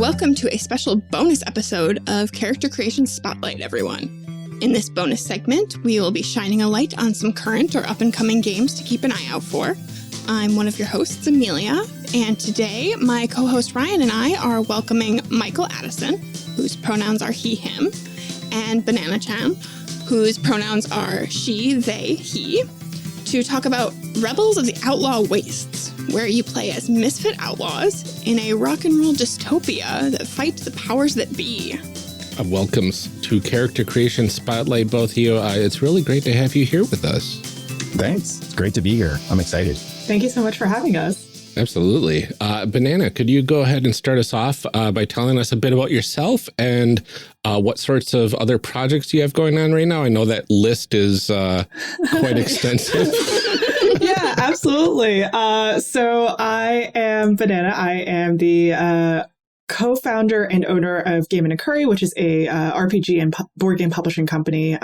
welcome to a special bonus episode of Character Creation Spotlight, everyone. In this bonus segment, we will be shining a light on some current or up-and-coming games to keep an eye out for. I'm one of your hosts, Amelia, and today my co-host Ryan and I are welcoming Michael Addison, whose pronouns are he, him, and Banana-chan, whose pronouns are she, they, he, to talk about Rebels of the Outlaw Wastes, where you play as misfit outlaws in a rock and roll dystopia that fight the powers that be. Welcomes to Character Creation Spotlight, both of you. It's really great to have you here with us. Thanks. It's great to be here. I'm excited. Thank you so much for having us. Absolutely. Banana, could you go ahead and start us off by telling us a bit about yourself and what sorts of other projects you have going on right now? I know that list is quite extensive. Yeah, absolutely. So I am Banana. I am the co-founder and owner of Game & Curry, which is a RPG and board game publishing company.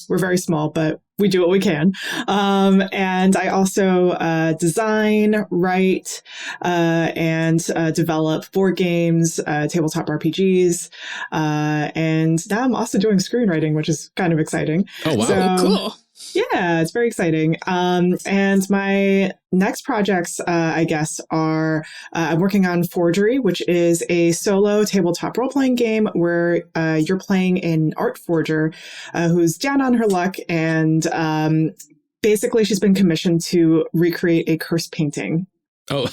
We're very small, but we do what we can. And I also design, write, and develop board games, tabletop RPGs. And now I'm also doing screenwriting, which is kind of exciting. Oh, wow. So, cool. Yeah, it's very exciting. And my next projects, I guess, are I'm working on Forgery, which is a solo tabletop role-playing game where you're playing an art forger who's down on her luck. And basically, she's been commissioned to recreate a cursed painting. Oh,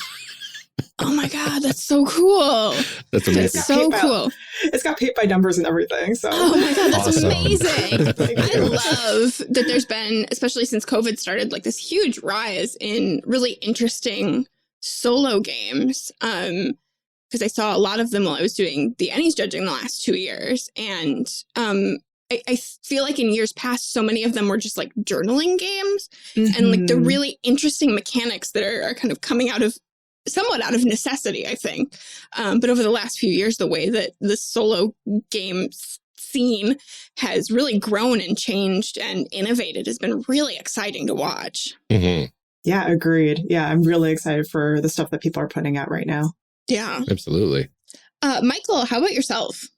Oh my God, that's so cool. that's amazing. That's so cool. It's got paint by numbers and everything. So. Oh my God, that's Awesome. amazing. I love that there's been, especially since COVID started, like this huge rise in really interesting solo games. Because I saw a lot of them while I was doing the Ennies judging the last 2 years. And I feel like in years past, so many of them were just like journaling games and like the really interesting mechanics that are kind of coming out of somewhat out of necessity, I think. But over the last few years, the way that the solo game scene has really grown and changed and innovated has been really exciting to watch. Mm-hmm. Yeah, agreed. Yeah, I'm really excited for the stuff that people are putting out right now. Yeah. Absolutely. Michael, how about yourself?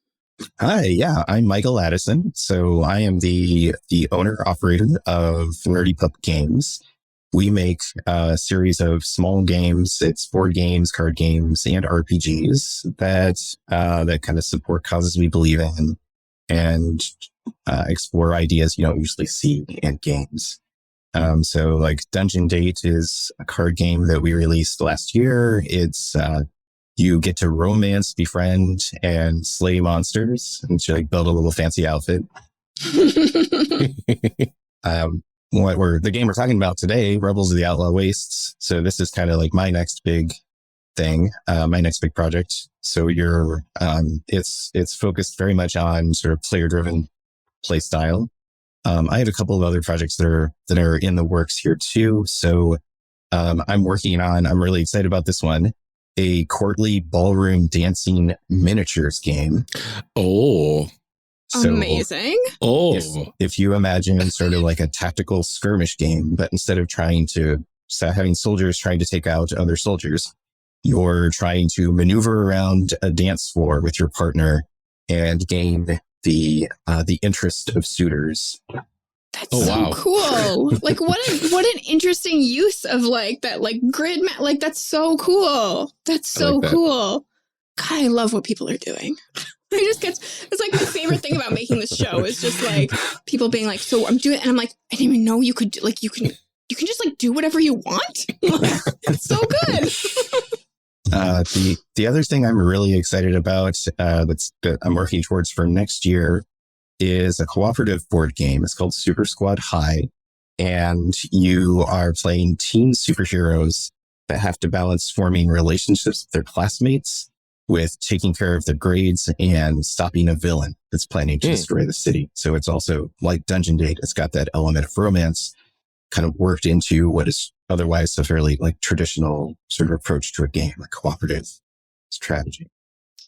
Hi, yeah, I'm Michael Addison. So I am the owner-operator of Nerdy Pup Games. We make a series of small games. It's board games, card games, and RPGs that kind of support causes we believe in and explore ideas you don't usually see in games. So like Dungeon Date is a card game that we released last year. It's you get to romance, befriend, and slay monsters, and you like build a little fancy outfit. The game we're talking about today, Rebels of the Outlaw Wastes. So this is kind of like my next big thing, my next big project. So it's focused very much on sort of player-driven play style. I have a couple of other projects that are in the works here too. So I'm really excited about this one, a courtly ballroom dancing miniatures game. Oh, So Amazing. oh, if you imagine sort of like a tactical skirmish game, but instead of having soldiers trying to take out other soldiers, you're trying to maneuver around a dance floor with your partner and gain the interest of suitors. That's Oh, so wow. cool. Like what an interesting use of like that like grid like that's so cool. That's so like that. cool. God, I love what people are doing. It's like my favorite thing about making this show is just like people being like, so I'm doing, and I'm like, I didn't even know you could like, you can just like do whatever you want. It's so good. The other thing I'm really excited about that I'm working towards for next year is a cooperative board game. It's called Super Squad High, and you are playing teen superheroes that have to balance forming relationships with their classmates with taking care of their grades and stopping a villain that's planning to destroy the city. So it's also like Dungeon Date. It's got that element of romance kind of worked into what is otherwise a fairly like traditional sort of approach to a game, like cooperative strategy.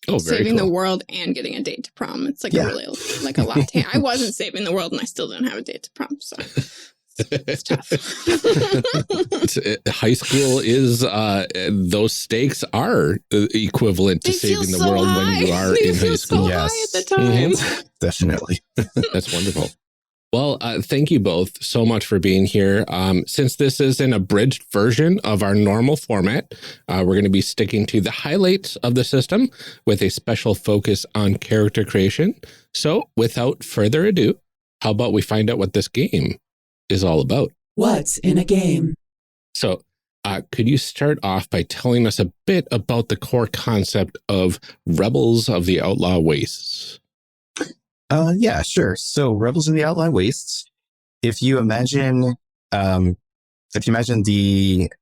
oh, very Saving cool. the world and getting a date to prom. It's like Yeah. a really like a lot. I wasn't saving the world and I still don't have a date to prom. So It's tough. High school is, those stakes are equivalent to They feel saving the so world high. when you are They in high feel school. so high at the time. Definitely. That's wonderful. Well, thank you both so much for being here. Since this is an abridged version of our normal format, we're going to be sticking to the highlights of the system with a special focus on character creation. So without further ado, how about we find out what this game is all about? What's in a game? So could you start off by telling us a bit about the core concept of Rebels of the Outlaw Wastes? Yeah, sure. So Rebels of the Outlaw Wastes, if you imagine the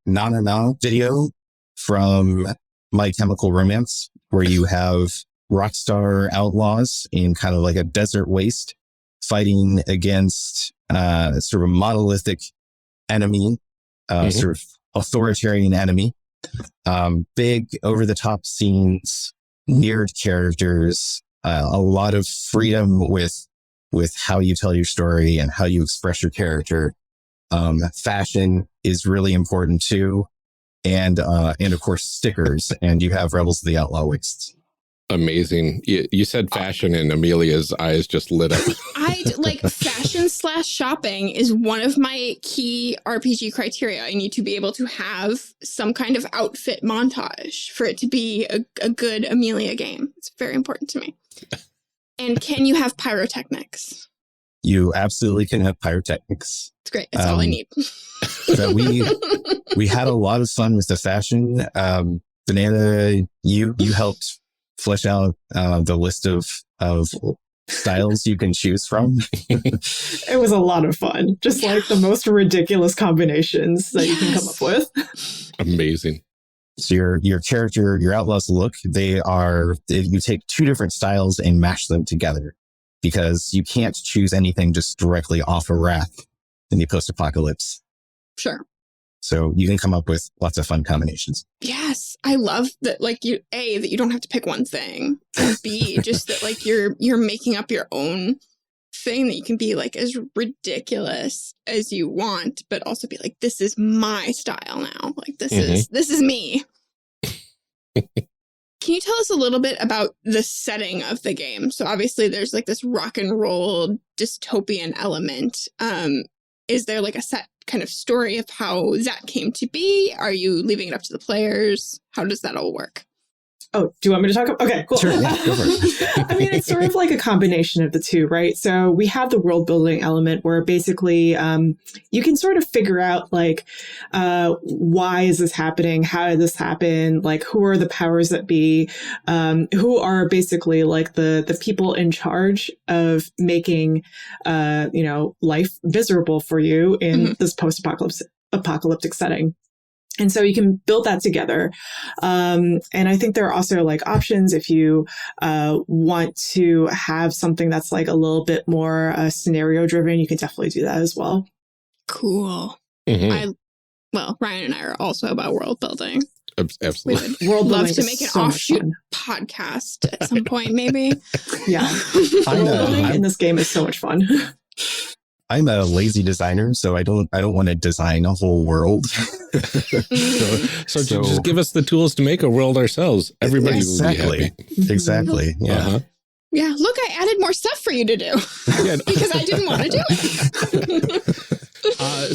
Na Na Na video from My Chemical Romance, where you have rock star outlaws in kind of like a desert waste fighting against sort of monolithic enemy, sort of authoritarian enemy, big over the top scenes, weird characters, a lot of freedom with how you tell your story and how you express your character. Fashion is really important too. And of course stickers, and you have Rebels of the Outlaw Wastes. Amazing. You said fashion and Amelia's eyes just lit up. Fashion / shopping is one of my key RPG criteria. I need to be able to have some kind of outfit montage for it to be a good Amelia game. It's very important to me. And can you have pyrotechnics? You absolutely can have pyrotechnics. It's great. That's all I need. So we had a lot of fun with the fashion. Banana, you helped flesh out the list of styles you can choose from. It was a lot of fun. Just like the most ridiculous combinations that you can come up with. Amazing. So your character, your outlaws look, you take two different styles and mash them together, because you can't choose anything just directly off a rack in the post-apocalypse. Sure. So you can come up with lots of fun combinations. Yes. I love that, that you don't have to pick one thing. And B, just that you're making up your own thing, that you can be as ridiculous as you want, but also be this is my style now. This is me. Can you tell us a little bit about the setting of the game? So obviously there's this rock and roll dystopian element. Is there a set kind of story of how that came to be? Are you leaving it up to the players? How does that all work? Oh, do you want me to talk? Okay, cool. Sure, yeah, go for it. I mean, it's sort of like a combination of the two, right? So we have the world building element where basically you can sort of figure out why is this happening? How did this happen? Who are the powers that be? Who are basically the people in charge of making life miserable for you in this post-apocalyptic setting. And so you can build that together. And I think there are also options if you want to have something that's a little bit more scenario driven. You can definitely do that as well. Cool. Mm-hmm. Ryan and I are also about world building. Absolutely. We would love to make an offshoot podcast at some point, maybe. Yeah. World building in this game is so much fun. I'm a lazy designer, so I don't want to design a whole world. so just give us the tools to make a world ourselves. Everybody will be happy. Exactly. Yeah. Uh-huh. Yeah. Look, I added more stuff for you to do because I didn't want to do it.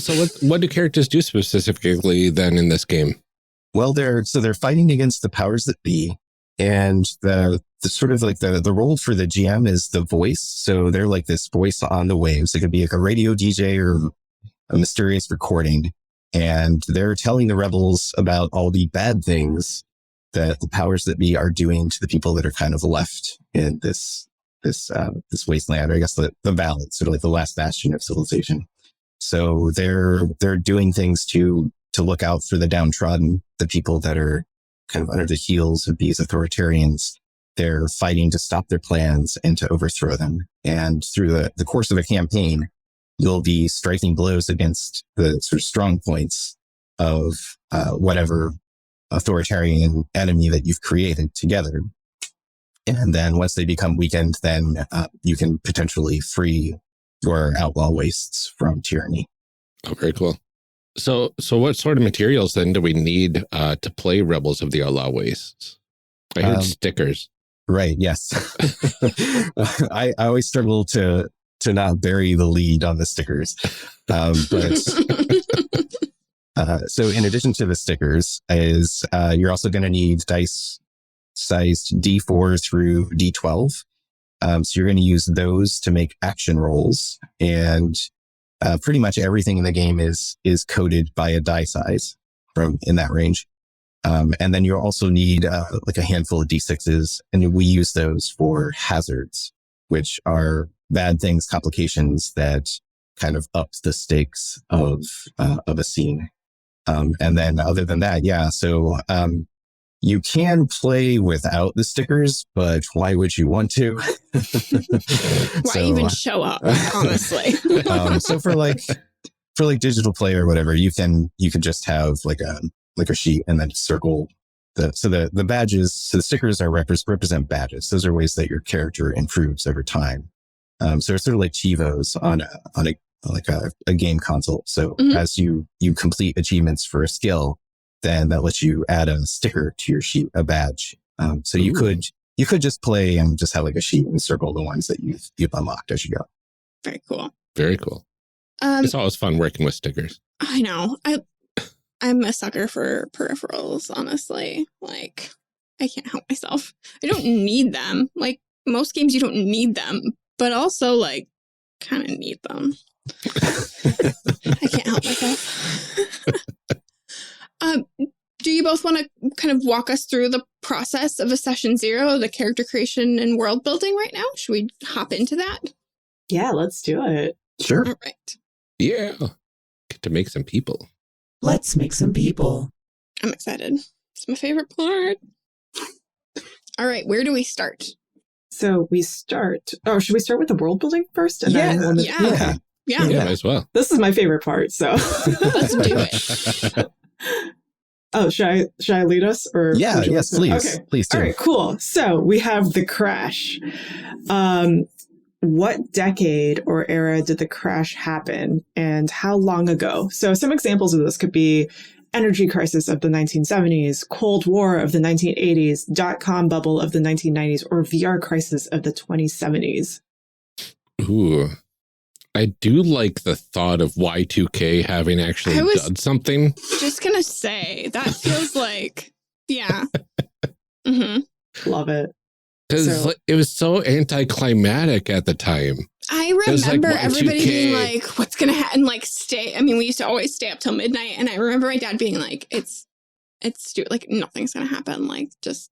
So what do characters do specifically then in this game? Well, they're fighting against the powers that be, and the sort of the role for the GM is the voice. So they're this voice on the waves. It could be a radio DJ or a mysterious recording. And they're telling the rebels about all the bad things that the powers that be are doing to the people that are kind of left in this wasteland, or I guess the valley, sort of the last bastion of civilization. So they're doing things to look out for the downtrodden, the people that are kind of under the heels of these authoritarians. They're fighting to stop their plans and to overthrow them. And through the course of a campaign, you'll be striking blows against the sort of strong points of whatever authoritarian enemy that you've created together. And then once they become weakened, then you can potentially free your outlaw wastes from tyranny. Oh, very cool. So what sort of materials then do we need to play Rebels of the Outlaw Wastes? I heard stickers. Right. Yes. I always struggle to not bury the lead on the stickers. So in addition to the stickers is you're also going to need dice sized D4 through D12. So you're going to use those to make action rolls, and pretty much everything in the game is coded by a die size from in that range. And then you also need like a handful of D6s, and we use those for hazards, which are bad things, complications that kind of up the stakes of a scene. And then other than that, yeah. So you can play without the stickers, but why would you want to? Why even show up, honestly? So for digital play or whatever, you can just have like a sheet and then circle the badges. So the stickers are represent badges. Those are ways that your character improves over time. So it's sort of like Chivos on a game console. So as you complete achievements for a skill, then that lets you add a sticker to your sheet, a badge. So you could just play and just have like a sheet and circle the ones that you've unlocked as you go. Very cool. Very cool. It's always fun working with stickers. I know. I'm a sucker for peripherals, honestly. Like, I can't help myself. I don't need them. Like, most games, you don't need them, but also, like, kind of need them. I can't help myself. Do you both want to kind of walk us through the process of a session 0, the character creation and world building right now? Should we hop into that? Yeah, let's do it. Sure. All right. Yeah. Get to make some people. Let's make some people. I'm excited. It's my favorite part. All right, where do we start? So we start. Oh, should we start with the world building first? And Yeah. then Yeah. Yeah, might as well. This is my favorite part. So Let's do it. Oh, should I lead us? Or Yeah, yes, please. Okay. Please do. All right, cool. So we have the crash. What decade or era did the crash happen, and how long ago? So some examples of this could be energy crisis of the 1970s, Cold War of the 1980s, dot-com bubble of the 1990s, or VR crisis of the 2070s. Ooh. I do like the thought of Y2K having actually done something. Just gonna say, that feels like, yeah. Love it. Because it was so anticlimactic at the time. I remember like everybody Y2K. being like, what's going to happen? Like, we used to always stay up till midnight. And I remember my dad being like, it's stupid. Like, nothing's going to happen. Like, just,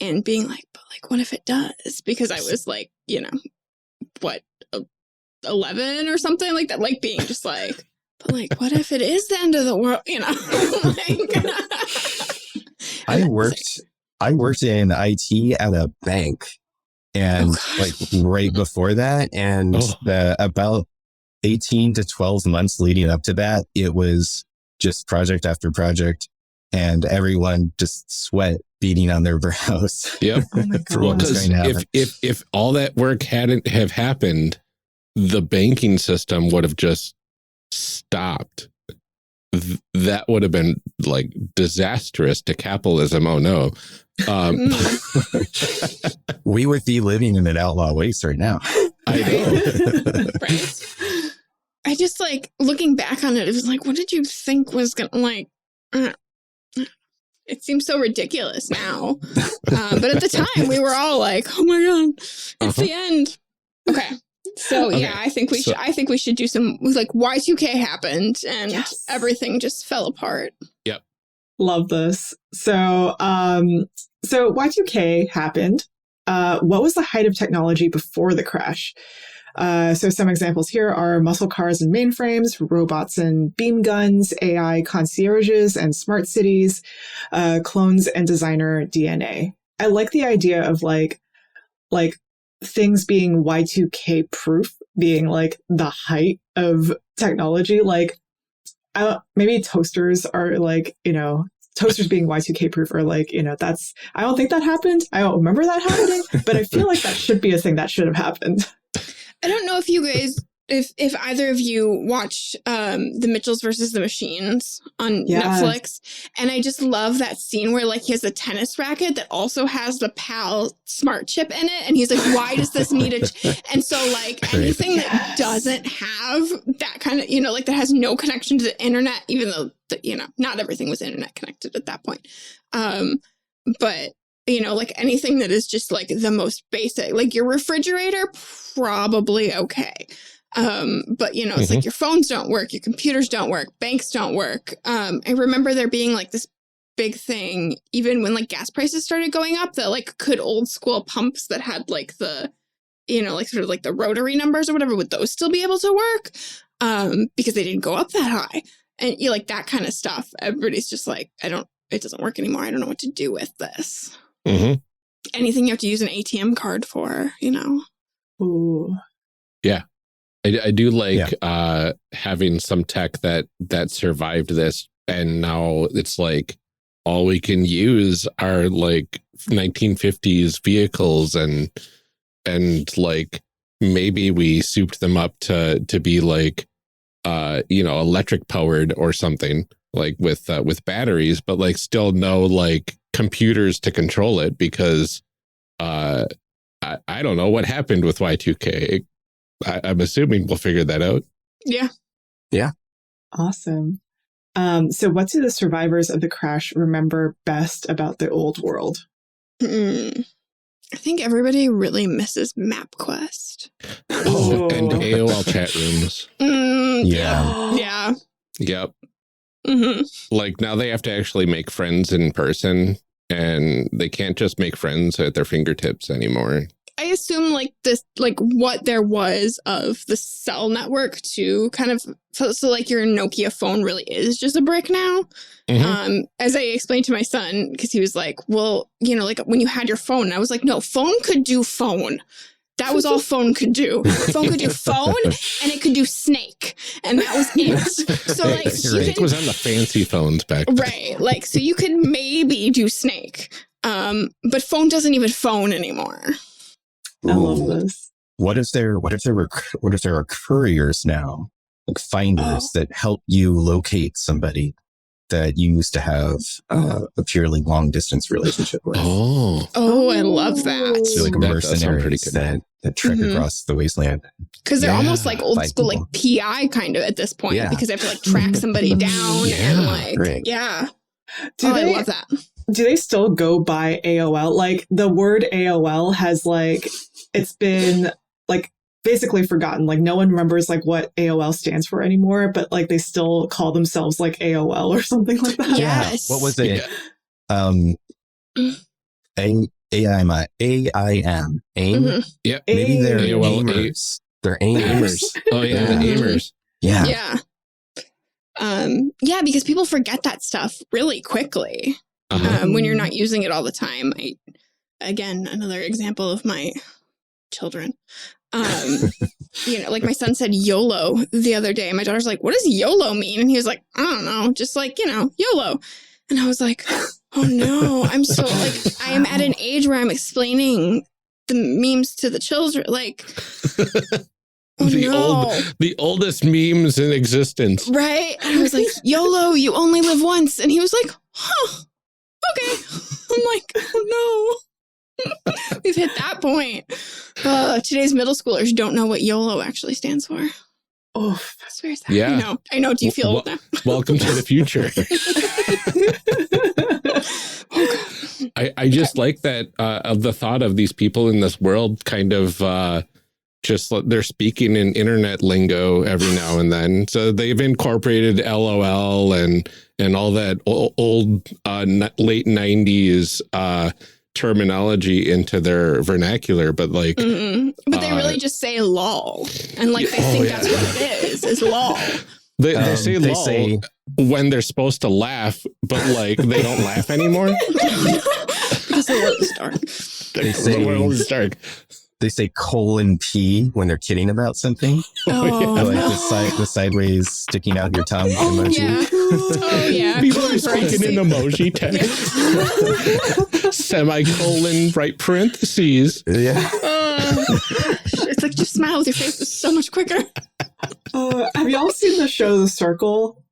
and being like, but like, what if it does? Because I was like, 11 or something like that. Like, being just like, but like, what if it is the end of the world? I worked in IT at a bank, and right before that, and about 18 to 12 months leading up to that, it was just project after project, and everyone just sweat beating on their brows. Yep. Oh my God. Because if all that work hadn't have happened, the banking system would have just stopped. That would have been like disastrous to capitalism. Oh no. We would be living in an outlaw waste right now. I know. Right. I just like looking back on it, it was like, what did you think was going to it seems so ridiculous now. But at the time we were all like, oh my God, it's the end. Okay. So yeah, I think we should do some like Y2K happened and everything just fell apart. Yep. Love this. So Y2K happened. What was the height of technology before the crash? So some examples here are muscle cars and mainframes, robots and beam guns, AI concierges and smart cities, clones and designer DNA. I like the idea of like things being Y2K proof, being like the height of technology. Like, maybe toasters are like, toasters being Y2K proof or like, I don't think that happened. I don't remember that happening, but I feel like that should be a thing that should have happened. I don't know if you guys if either of you watch The Mitchells versus the Machines on Yes. Netflix, and I just love that scene where like he has a tennis racket that also has the PAL smart chip in it, and he's like, why does this need and so like anything that doesn't have that kind of, you know, like that has no connection to the internet, even though you know, not everything was internet connected at that point, but you know, like anything that is just like the most basic, like your refrigerator, probably okay. But you know, it's like your phones don't work, your computers don't work, banks don't work. I remember there being like this big thing, even when like gas prices started going up, that like could old school pumps that had like the, you know, like sort of like the rotary numbers or whatever, would those still be able to work? Because they didn't go up that high. And you like that kind of stuff. Everybody's just like, it doesn't work anymore. I don't know what to do with this. Anything you have to use an ATM card for, you know? Ooh. Yeah. I do like having some tech that survived this, and now it's like all we can use are like 1950s vehicles, and like maybe we souped them up to be like you know, electric powered or something, like with batteries, but like still no like computers to control it, because I don't know what happened with Y2K. I'm assuming we'll figure that out. Yeah. Yeah. Awesome. So what do the survivors of the crash remember best about the old world? I think everybody really misses MapQuest. Oh, and AOL chat rooms. Yeah. Yeah. Yep. Like now they have to actually make friends in person, and they can't just make friends at their fingertips anymore. I assume like this, like what there was of the cell network too, kind of, so like your Nokia phone really is just a brick now. As I explained to my son, because he was like, well, you know, like when you had your phone, and I was like, no, phone could do phone. That was all phone could do. Phone could do phone, and it could do Snake, and that was it. So like, Snake was on the fancy phones back then. Right? Like, so you could maybe do Snake, but phone doesn't even phone anymore. I love this. What if there are couriers now, like finders that help you locate somebody that you used to have a purely long distance relationship with? Oh, I love that. So like That does sound mercenaries pretty good. that trek across the wasteland. Because they're almost like old Find school, like people. PI kind of at this point, Yeah. because they have to like track somebody down and like, right. yeah. I love that. Do they still go by AOL? Like the word AOL has like, it's been like basically forgotten. Like no one remembers like what AOL stands for anymore, but like they still call themselves like AOL or something like that. Yes. What was it? AIM. Yep. Maybe they're AOL aimers. They're aimers. Oh yeah, the aimers. Yeah. Yeah. Yeah, because people forget that stuff really quickly when you're not using it all the time. Again, another example of my children. You know, like my son said YOLO the other day. My daughter's like, what does YOLO mean? And he was like, I don't know, just like, you know, YOLO. And I was like, oh no, I'm so like, I am at an age where I'm explaining the memes to the children. Like, oh the oldest memes in existence. Right? And I was like, YOLO, you only live once. And he was like, huh, okay. I'm like, oh no. We've hit that point. Today's middle schoolers don't know what YOLO actually stands for. Oh, That's weird. Yeah. I know. Do you feel old now? Welcome to the future. I just like that of the thought of these people in this world kind of just they're speaking in internet lingo every now and then. So they've incorporated LOL and all that old late 90s terminology into their vernacular, but like but they really just say lol, and like they think that's what it is lol. They say lol when they're supposed to laugh, but like they don't laugh anymore because the world is dark. The world is dark. They say :P when they're kidding about something. Oh, Like no. the sideways sticking out your tongue emoji. Yeah. Oh yeah. People are speaking in emoji text. Semicolon, right parentheses. Yeah. It's like just smile with your face. It's so much quicker. Have y'all seen the show The Circle?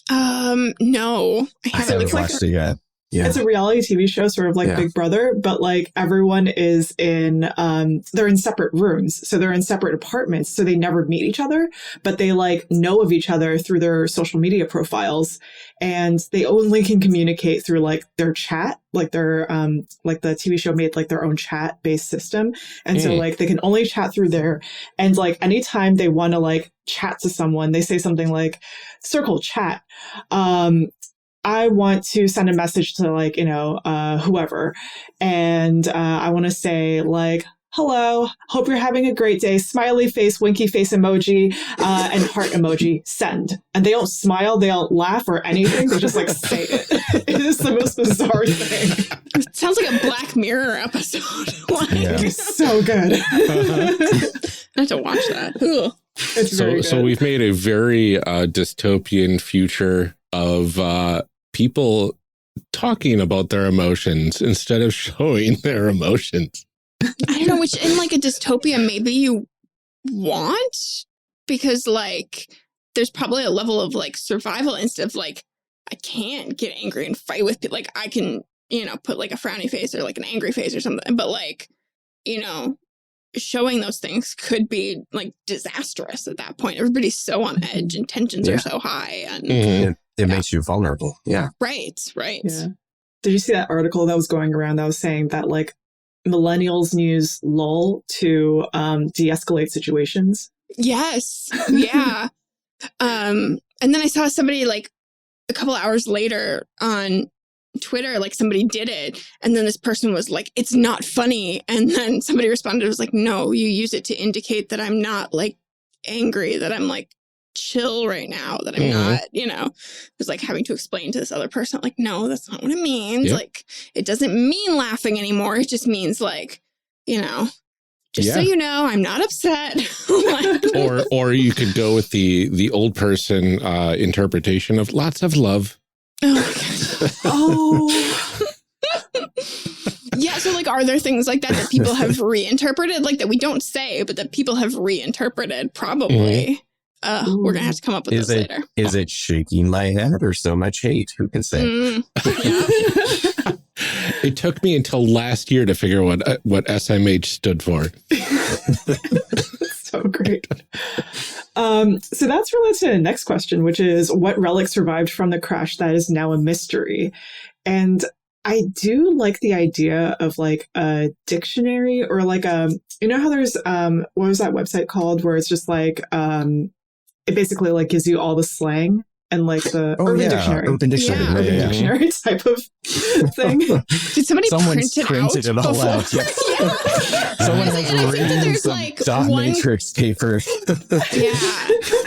No, I I haven't. haven't It's watched it yet. Yeah. It's a reality TV show, sort of like Big Brother, but like everyone is in, they're in separate rooms. So they're in separate apartments. So they never meet each other, but they like know of each other through their social media profiles. And they only can communicate through like their chat, like their, like the TV show made like their own chat based system. And so like they can only chat through there. And like anytime they want to like chat to someone, they say something like circle chat. I want to send a message to like, whoever. And I want to say like, hello, hope you're having a great day. Smiley face, winky face emoji, and heart emoji, send. And they don't smile, they don't laugh or anything. They just like say it. It is the most bizarre thing. It sounds like a Black Mirror episode. It's so good. I have to watch that. Ugh. It's very good. So we've made a very dystopian future of people talking about their emotions instead of showing their emotions. I don't know, which in like a dystopia maybe you want, because like there's probably a level of like survival instead of like, I can't get angry and fight with people. Like I can, put like a frowny face or like an angry face or something. But like, showing those things could be like disastrous at that point. Everybody's so on edge and tensions are so high. And it makes you vulnerable. Yeah. Right. Yeah. Did you see that article that was going around that was saying that like millennials use LOL to de-escalate situations? Yes. Yeah. And then I saw somebody like a couple hours later on Twitter, like somebody did it. And then this person was like, it's not funny. And then somebody responded, it was like, no, you use it to indicate that I'm not like angry, that I'm like chill right now, that I'm not, it was like having to explain to this other person, like, no, that's not what it means. Yep. Like, it doesn't mean laughing anymore. It just means like, just so you know, I'm not upset. or you could go with the old person interpretation of lots of love. Oh my God. Oh. Yeah, so like, are there things like that people have reinterpreted, like that we don't say, but that people have reinterpreted? Probably. We're gonna have to come up with this later. Is it shaking my head or so much hate? Who can say? Yeah. It took me until last year to figure what SMH stood for. So great. So that's related to the next question, which is what relic survived from the crash that is now a mystery? And I do like the idea of like a dictionary or like how there's what was that website called where it's just like it basically like gives you all the slang and like the Urban Dictionary. Urban Dictionary. Urban Dictionary type of thing. Did Someone's print printed it all out. Yeah. Someone has written some like dot matrix paper. Yeah.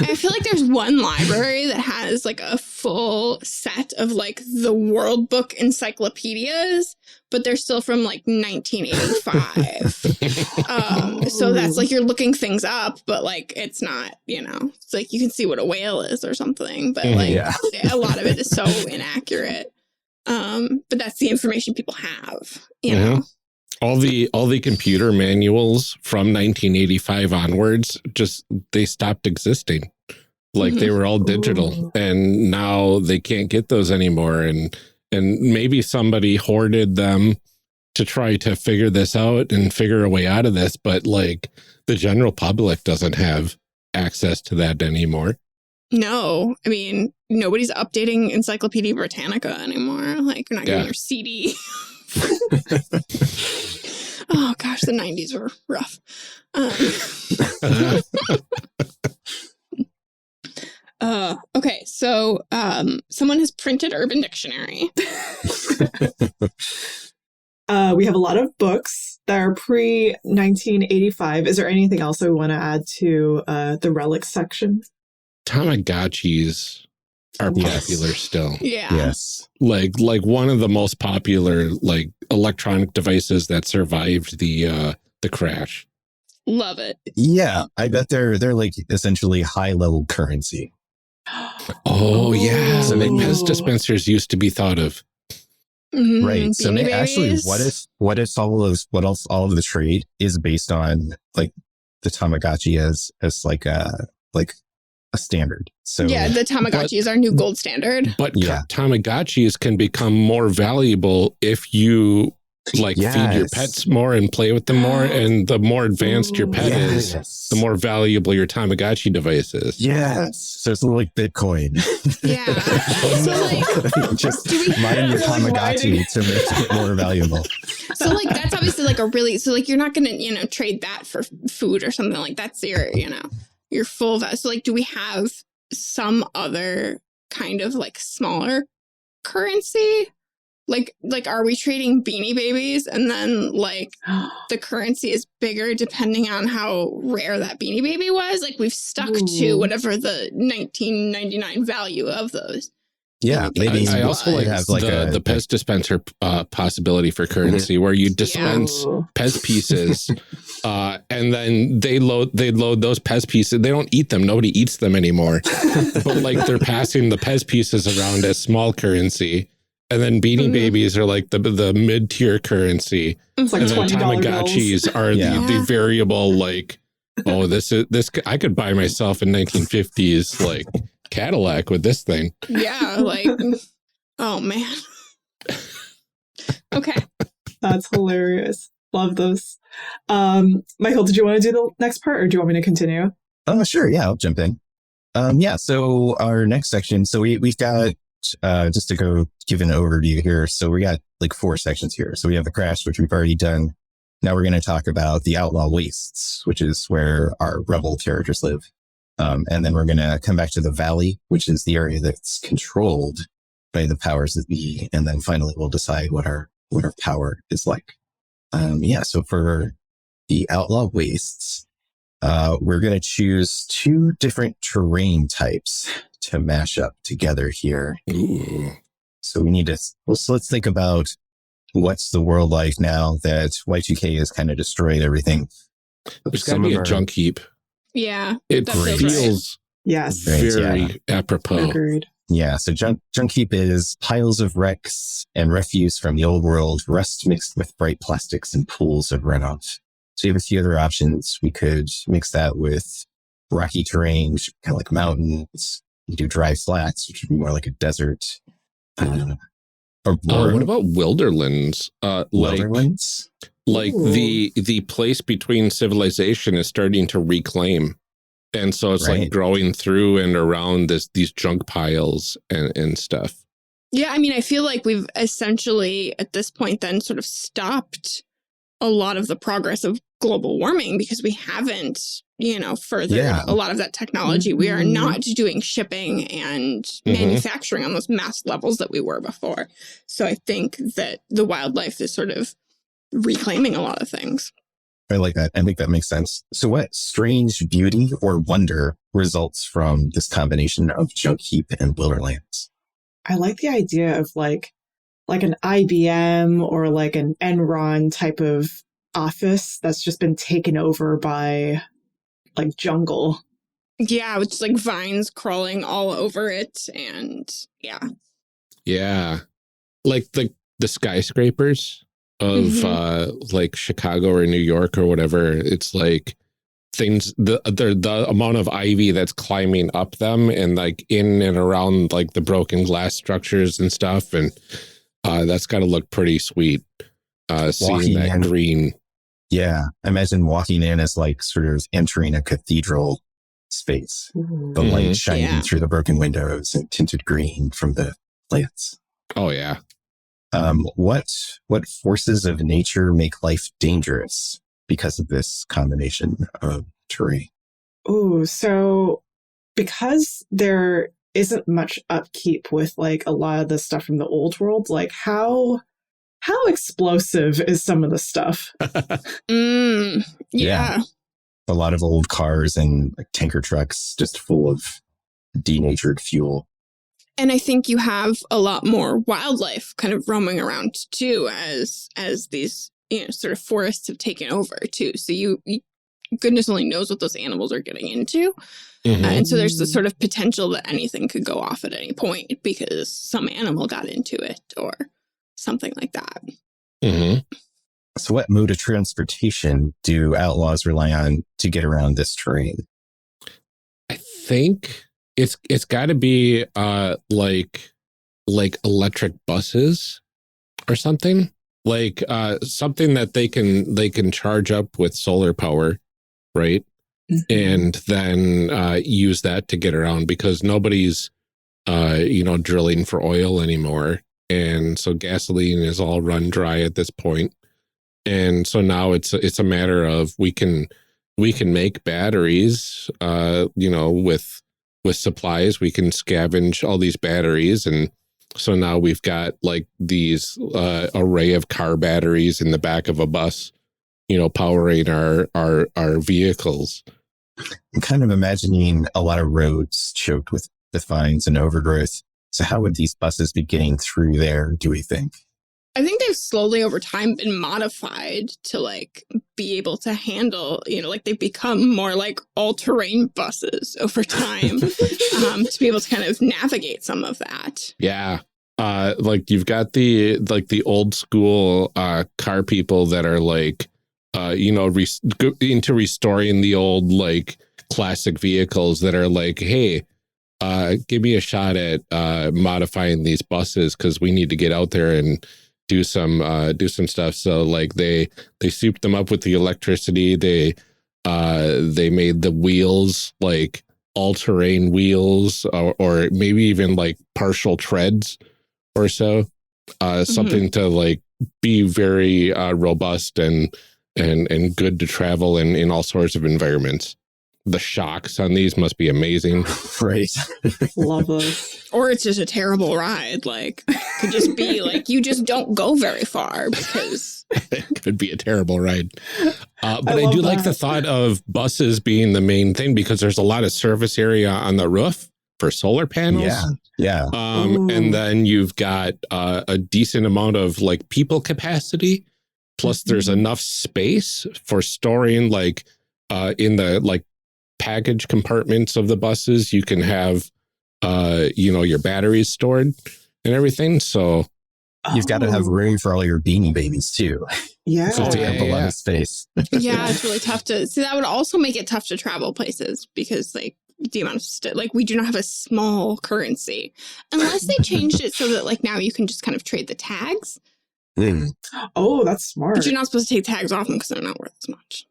I feel like there's one library that has like a full set of like the Worldbook encyclopedias, but they're still from like 1985. So that's like you're looking things up, but like it's not, it's like you can see what a whale is or something, but like a lot of it is so inaccurate. But that's the information people have, you know. All the computer manuals from 1985 onwards, they stopped existing. Like they were all digital, and now they can't get those anymore. And maybe somebody hoarded them to try to figure this out and figure a way out of this. But like the general public doesn't have access to that anymore. No, I mean, nobody's updating Encyclopedia Britannica anymore. Like you're not getting your CD. Oh gosh, the 90s were rough. Okay, so someone has printed Urban Dictionary. We have a lot of books that are pre-1985. Is there anything else we want to add to the relics section? Tamagotchis are popular still. Yeah. Yes. Like one of the most popular like electronic devices that survived the crash. Love it. Yeah, I bet they're like essentially high level currency. Oh yeah. So pest dispensers used to be thought of. Right. So actually, what if all of the trade is based on like the Tamagotchi as like a standard. So Yeah, the Tamagotchi is our new gold standard. But Yeah. Tamagotchis can become more valuable if you feed your pets more and play with them more. And the more advanced your pet is, the more valuable your Tamagotchi device is. Yes. So it's a little like Bitcoin. Yeah. So like, just do we mine your Like Tamagotchi to make it more valuable. So like that's obviously like so like you're not gonna trade that for food or something. Like that's your full value. So like, do we have some other kind of like smaller currency? Like are we trading Beanie Babies and then like the currency is bigger depending on how rare that Beanie Baby was? Like we've stuck to whatever the 1999 value of those. Yeah, maybe I also have the Pez dispenser possibility for currency where you dispense Pez pieces and then they load those Pez pieces. They don't eat them. Nobody eats them anymore. But like they're passing the Pez pieces around as small currency. And then Beanie Babies are like the mid-tier currency. It's like and then $20 Tamagotchis bills. are the variable like, oh, this I could buy myself a 1950s like Cadillac with this thing. Yeah, like, oh man. Okay. That's hilarious. Love those. Michael, did you want to do the next part or do you want me to continue? Oh, sure. Yeah, I'll jump in. So our next section, so we've got, just to go give an overview here. So we got like 4 sections here. So we have the crash, which we've already done. Now we're going to talk about the Outlaw Wastes, which is where our rebel characters live. And then we're going to come back to the valley, which is the area that's controlled by the powers that be. And then finally, we'll decide what our power is like. So for the Outlaw Wastes, we're going to choose 2 different terrain types to mash up together here. Ooh. So we need to, so let's think about what's the world like now that Y2K has kind of destroyed everything. There's got to be a junk heap. Yeah. It that feels feels Yes. very apropos. Agreed. Yeah, so junk heap is piles of wrecks and refuse from the old world, rust mixed with bright plastics and pools of runoff. So you have a few other options. We could mix that with rocky terrain, kind of like mountains. You do dry flats, which would be more like a desert. Or what about wilderlands? Wilderlands? Like the place between civilization is starting to reclaim. And so it's like growing through and around these junk piles and stuff. Yeah, I mean, I feel like we've essentially at this point then sort of stopped a lot of the progress of global warming because we haven't, furthered a lot of that technology. Mm-hmm. We are not doing shipping and manufacturing on those mass levels that we were before. So I think that the wildlife is sort of reclaiming a lot of things. I like that. I think that makes sense. So what strange beauty or wonder results from this combination of junk heap and wilderlands? I like the idea of like an IBM or like an Enron type of office that's just been taken over by like jungle. Yeah, with just like vines crawling all over it. And yeah. Yeah. Like the skyscrapers of like Chicago or New York or whatever. It's like things, the amount of ivy that's climbing up them and like in and around like the broken glass structures and stuff. And that's got to look pretty sweet. Seeing that green. Yeah. I imagine walking in as like sort of entering a cathedral space. The light shining through the broken windows and tinted green from the plants. Oh, yeah. What forces of nature make life dangerous because of this combination of terrain? Ooh, so because there isn't much upkeep with like a lot of the stuff from the old world, like how explosive is some of the stuff? Yeah. A lot of old cars and like tanker trucks just full of denatured fuel. And I think you have a lot more wildlife kind of roaming around too, as these sort of forests have taken over too. So you goodness only knows what those animals are getting into, and so there's the sort of potential that anything could go off at any point because some animal got into it or something like that. So, what mode of transportation do outlaws rely on to get around this terrain? I think it's got to be like electric buses or something, like something that they can charge up with solar power, right? And then use that to get around, because nobody's drilling for oil anymore, and so gasoline is all run dry at this point. And so now it's a matter of we can make batteries, with supplies. We can scavenge all these batteries, and so now we've got like these array of car batteries in the back of a bus, powering our vehicles. I'm kind of imagining a lot of roads choked with the vines and overgrowth. So how would these buses be getting through there, do we think? I think they've slowly over time been modified to like be able to handle, like they've become more like all-terrain buses over time to be able to kind of navigate some of that. Yeah. Like you've got the old school car people that are like, into restoring the old like classic vehicles that are like, hey, give me a shot at modifying these buses because we need to get out there and do some stuff. So like they souped them up with the electricity. They made the wheels like all-terrain wheels, or maybe even like partial treads or so, something to like be very robust and good to travel in all sorts of environments. The shocks on these must be amazing. Right. Love those. Or it's just a terrible ride. Like, could just be like, you just don't go very far because it could be a terrible ride. But I do like the thought of buses being the main thing, because there's a lot of surface area on the roof for solar panels. Yeah. And then you've got a decent amount of like people capacity. Plus there's enough space for storing like in the like package compartments of the buses. You can have your batteries stored and everything. So you've got to have room for all your beanie babies too. Yeah. So to have a lot of space. Yeah, it's really tough to see. That would also make it tough to travel places, because like the amount of like we do not have a small currency, unless they changed it so that like now you can just kind of trade the tags. Oh, that's smart. But you're not supposed to take tags off them because they're not worth as much.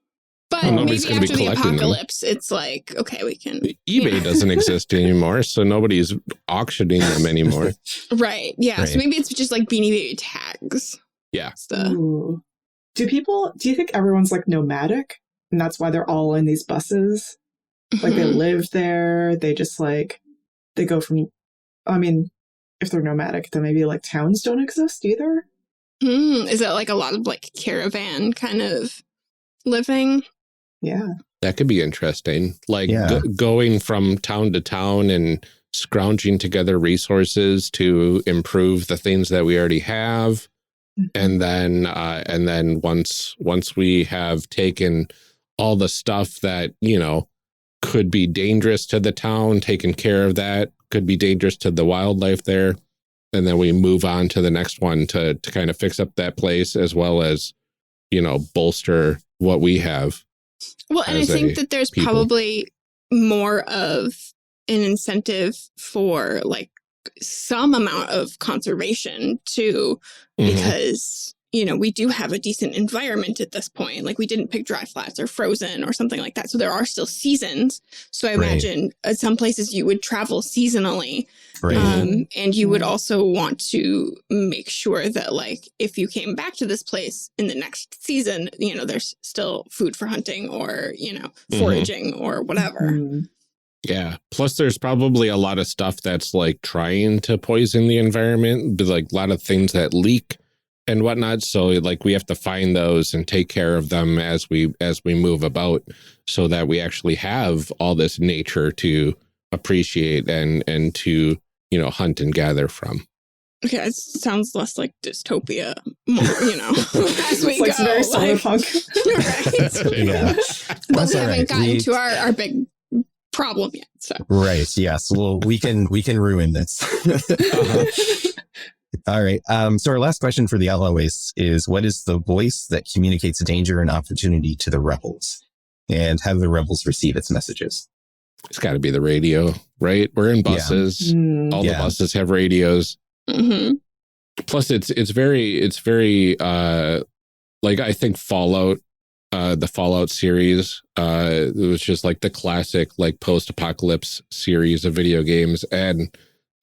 But maybe after the apocalypse, it's like, okay, we can. eBay doesn't exist anymore, so nobody's auctioning them anymore. Right. Yeah. Right. So maybe it's just like Beanie Baby tags. Yeah. Do you think everyone's like nomadic, and that's why they're all in these buses? Like they live there. They just like, they go from, I mean, if they're nomadic, then maybe like towns don't exist either. Is it like a lot of like caravan kind of living? Yeah. That could be interesting. Like going from town to town and scrounging together resources to improve the things that we already have. And then once we have taken all the stuff that, could be dangerous to the town, taken care of that, could be dangerous to the wildlife there. And then we move on to the next one to kind of fix up that place, as well as, bolster what we have. Well, and I think that there's probably more of an incentive for like some amount of conservation too, because, we do have a decent environment at this point. Like we didn't pick dry flats or frozen or something like that. So there are still seasons. So I imagine at some places you would travel seasonally. Right. And you would also want to make sure that like if you came back to this place in the next season, there's still food for hunting or, foraging or whatever. Yeah. Plus there's probably a lot of stuff that's like trying to poison the environment, but like a lot of things that leak and whatnot. So like we have to find those and take care of them as we move about, so that we actually have all this nature to appreciate and to, hunt and gather from. Okay, it sounds less like dystopia, more, as we it's go. Very cyberpunk. Right? Yeah. But we haven't gotten to our big problem yet. So right. Yes. Well, we can ruin this. All right. So our last question for the Outlaw Wastes is, what is the voice that communicates danger and opportunity to the rebels? And how do the rebels receive its messages? It's got to be the radio, right? We're in buses. All the buses have radios. Mm-hmm. Plus, it's very like, I think Fallout, the Fallout series, it was just like the classic like post-apocalypse series of video games, and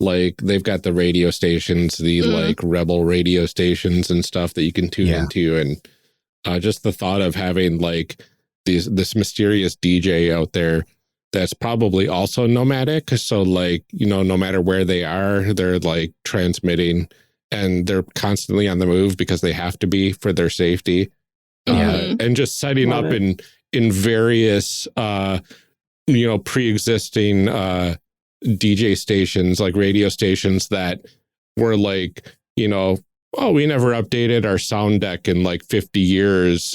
like they've got the radio stations, the like rebel radio stations and stuff that you can tune into, and just the thought of having like this mysterious DJ out there that's probably also nomadic. So like, you know, no matter where they are, they're like transmitting, and they're constantly on the move because they have to be for their safety. And just setting up in various, you know, pre-existing DJ stations, like radio stations that were like, you know, oh, we never updated our sound deck in like 50 years.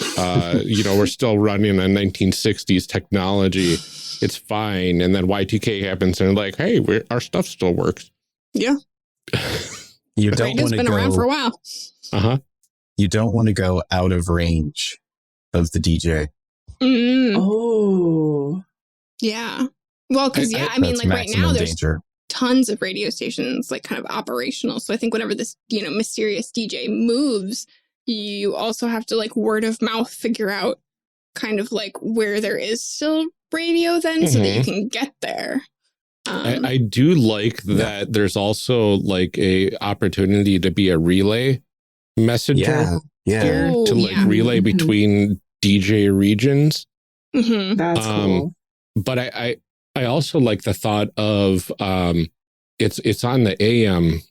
You know, we're still running on 1960s technology. It's fine. And then Y2K happens and like, hey, our stuff still works. Yeah. You don't want to been go around for a while. You don't want to go out of range of the DJ. Oh, yeah. Well, because I mean, like right now there's danger. tons of radio stations like kind of operational. So I think whenever this, you know, mysterious DJ moves, you also have to like word of mouth figure out kind of like where there is still radio then, so that you can get there. I do like that there's also like a opportunity to be a relay messenger here to like relay between DJ regions. That's cool. But I also like the thought of it's on the AM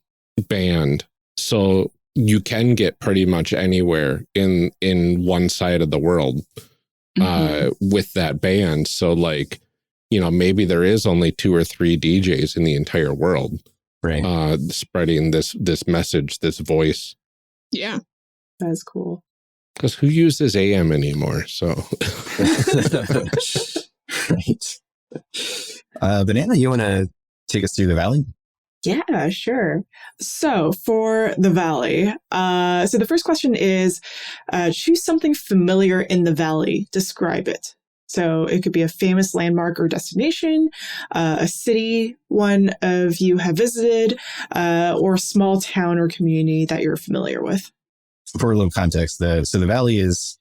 band, so you can get pretty much anywhere in one side of the world with that band. So like, you know, maybe there is only 2 or 3 DJs in the entire world, right? Spreading this message, this voice. Yeah, that's cool. Because who uses AM anymore? So, right. Banana, you want to take us through the valley? Yeah, sure. So for the valley, so the first question is, choose something familiar in the valley. Describe it. So it could be a famous landmark or destination, a city one of you have visited, or a small town or community that you're familiar with. For a little context, the valley is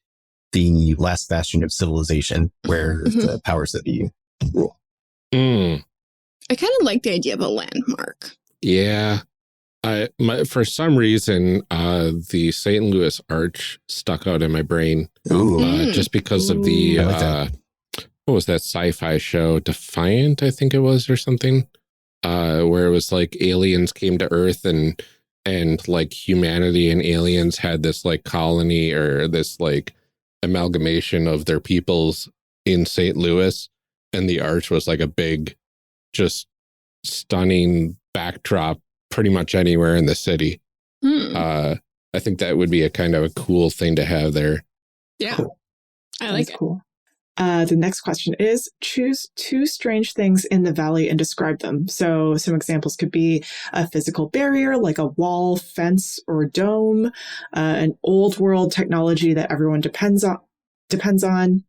the last bastion of civilization where the powers that be rule. I kind of like the idea of a landmark. Yeah. For some reason, the St. Louis Arch stuck out in my brain. Just because of the, what was that sci-fi show? Defiant, I think it was, or something, where it was like aliens came to Earth and like humanity and aliens had this like colony or this like amalgamation of their peoples in St. Louis. And the Arch was like a big, just stunning backdrop pretty much anywhere in the city. I think that would be a kind of a cool thing to have there. Yeah, cool. I like it. Cool. The next question is, choose 2 strange things in the valley and describe them. So some examples could be a physical barrier, like a wall, fence, or dome, an old world technology that everyone depends on,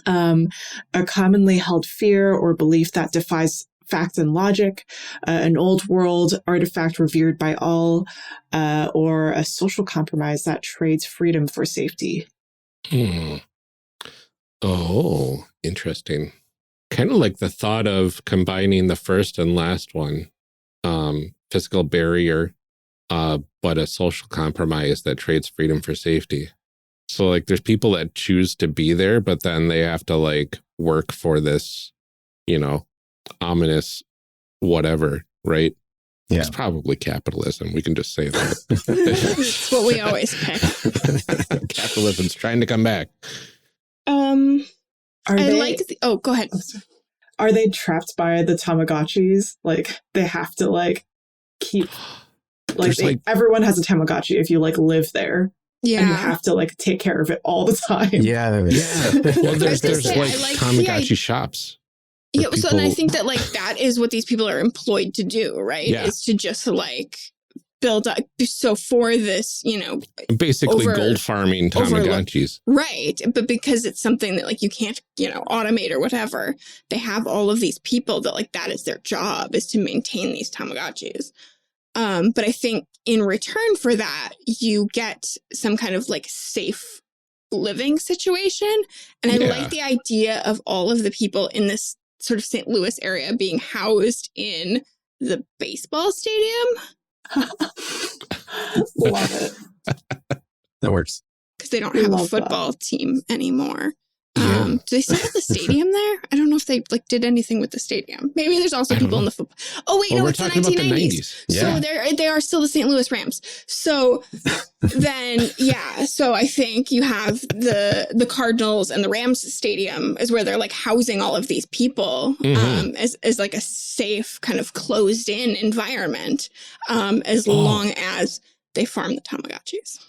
a commonly held fear or belief that defies fact and logic, an old world artifact revered by all, or a social compromise that trades freedom for safety. Oh, interesting. Kind of like the thought of combining the first and last one, physical barrier, but a social compromise that trades freedom for safety. So like there's people that choose to be there, but then they have to like work for this, you know, ominous whatever, right? Yeah. It's probably capitalism. We can just say that. It's what we always pick. Capitalism's trying to come back. Go ahead. Are they trapped by the Tamagotchis? Like they have to like keep everyone has a Tamagotchi if you like live there. Yeah. And you have to like take care of it all the time. Yeah. Well, there's like Tamagotchi shops. Yeah, so and I think that like that is what these people are employed to do, right? Yeah. Is to just like build up. So for this, you know, basically gold farming Tamagotchis. Right. But because it's something that like you can't, you know, automate or whatever, they have all of these people that like that is their job, is to maintain these Tamagotchis. But I think in return for that, you get some kind of like safe living situation. And I like the idea of all of the people in this sort of St. Louis area being housed in the baseball stadium. Love it. That works. Because they don't have a football team anymore. Do they still have the stadium there? I don't know if they like did anything with the stadium. Maybe there's also people in the football. Oh wait, no, it's the 1990s. So they are still the St. Louis Rams. So then, so I think you have the Cardinals and the Rams stadium is where they're like housing all of these people as like a safe kind of closed in environment as long as they farm the Tamagotchis.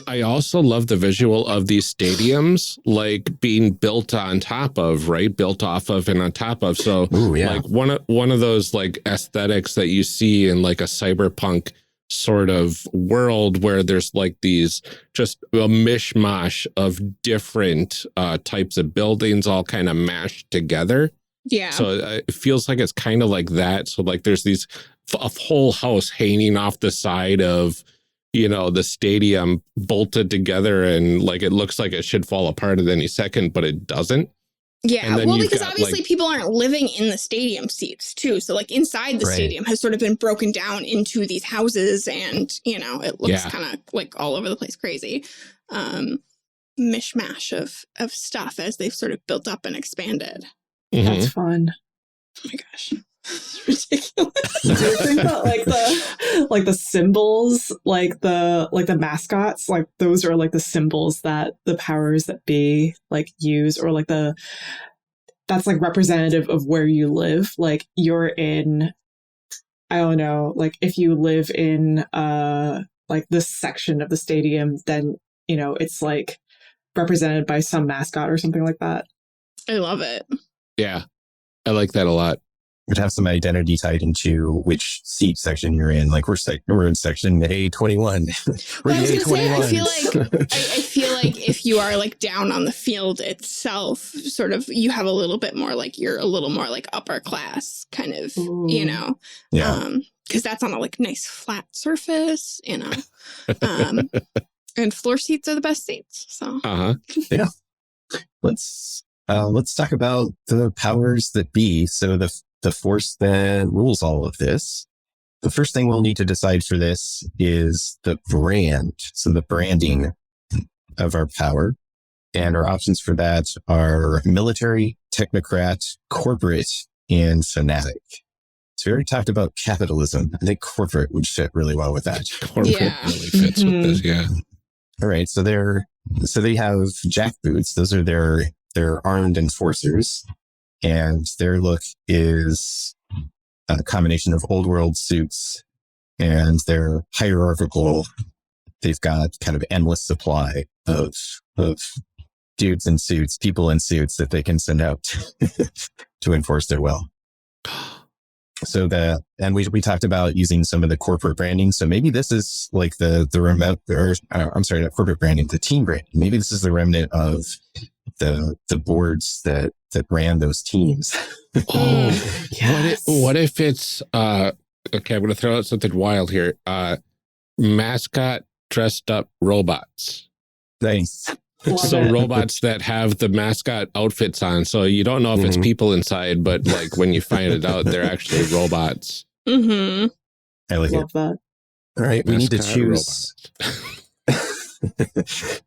I also love the visual of these stadiums like being built on top of, right? Built off of and on top of. So like one of those like aesthetics that you see in like a cyberpunk sort of world where there's like these just a mishmash of different types of buildings all kind of mashed together. Yeah. So it feels like it's kind of like that. So like there's these a whole house hanging off the side of, you know, the stadium bolted together and like it looks like it should fall apart at any second, but it doesn't. Yeah, well, because obviously like, people aren't living in the stadium seats too. So like inside the stadium has sort of been broken down into these houses and, you know, it looks kind of like all over the place crazy. Mishmash of stuff as they've sort of built up and expanded. That's fun. Oh my gosh. It's ridiculous. Do you think that like the symbols, like the mascots, like those are like the symbols that the powers that be like use, or like that's like representative of where you live? Like you're in, I don't know, like if you live in like this section of the stadium, then you know it's like represented by some mascot or something like that. I love it. Yeah, I like that a lot. Would have some identity tied into which seat section you're in. Like we're in section A21. Well, I was gonna say, I feel like if you are like down on the field itself, sort of, you have a little bit more like you're a little more like upper class kind of, you know, because that's on a like nice flat surface, you know, and floor seats are the best seats. So yeah, let's talk about the powers that be. So the force that rules all of this. The first thing we'll need to decide for this is the brand. So the branding of our power. And our options for that are military, technocrat, corporate, and fanatic. So we already talked about capitalism. I think corporate would fit really well with that. Corporate really fits with this, yeah. All right. So they have jackboots. Those are their armed enforcers. And their look is a combination of old world suits, and they're hierarchical. They've got kind of endless supply of dudes in suits, people in suits that they can send out to enforce their will. So and we talked about using some of the corporate branding. So maybe this is like the remote, or I'm sorry, not corporate branding, the team branding. Maybe this is the remnant of the boards that ran those teams. Yes. What if it's okay, I'm going to throw out something wild here. Mascot dressed up robots. Nice. So robots that have the mascot outfits on. So you don't know if it's people inside, but like when you find it out, they're actually robots. I like Love that. All right, we need to choose.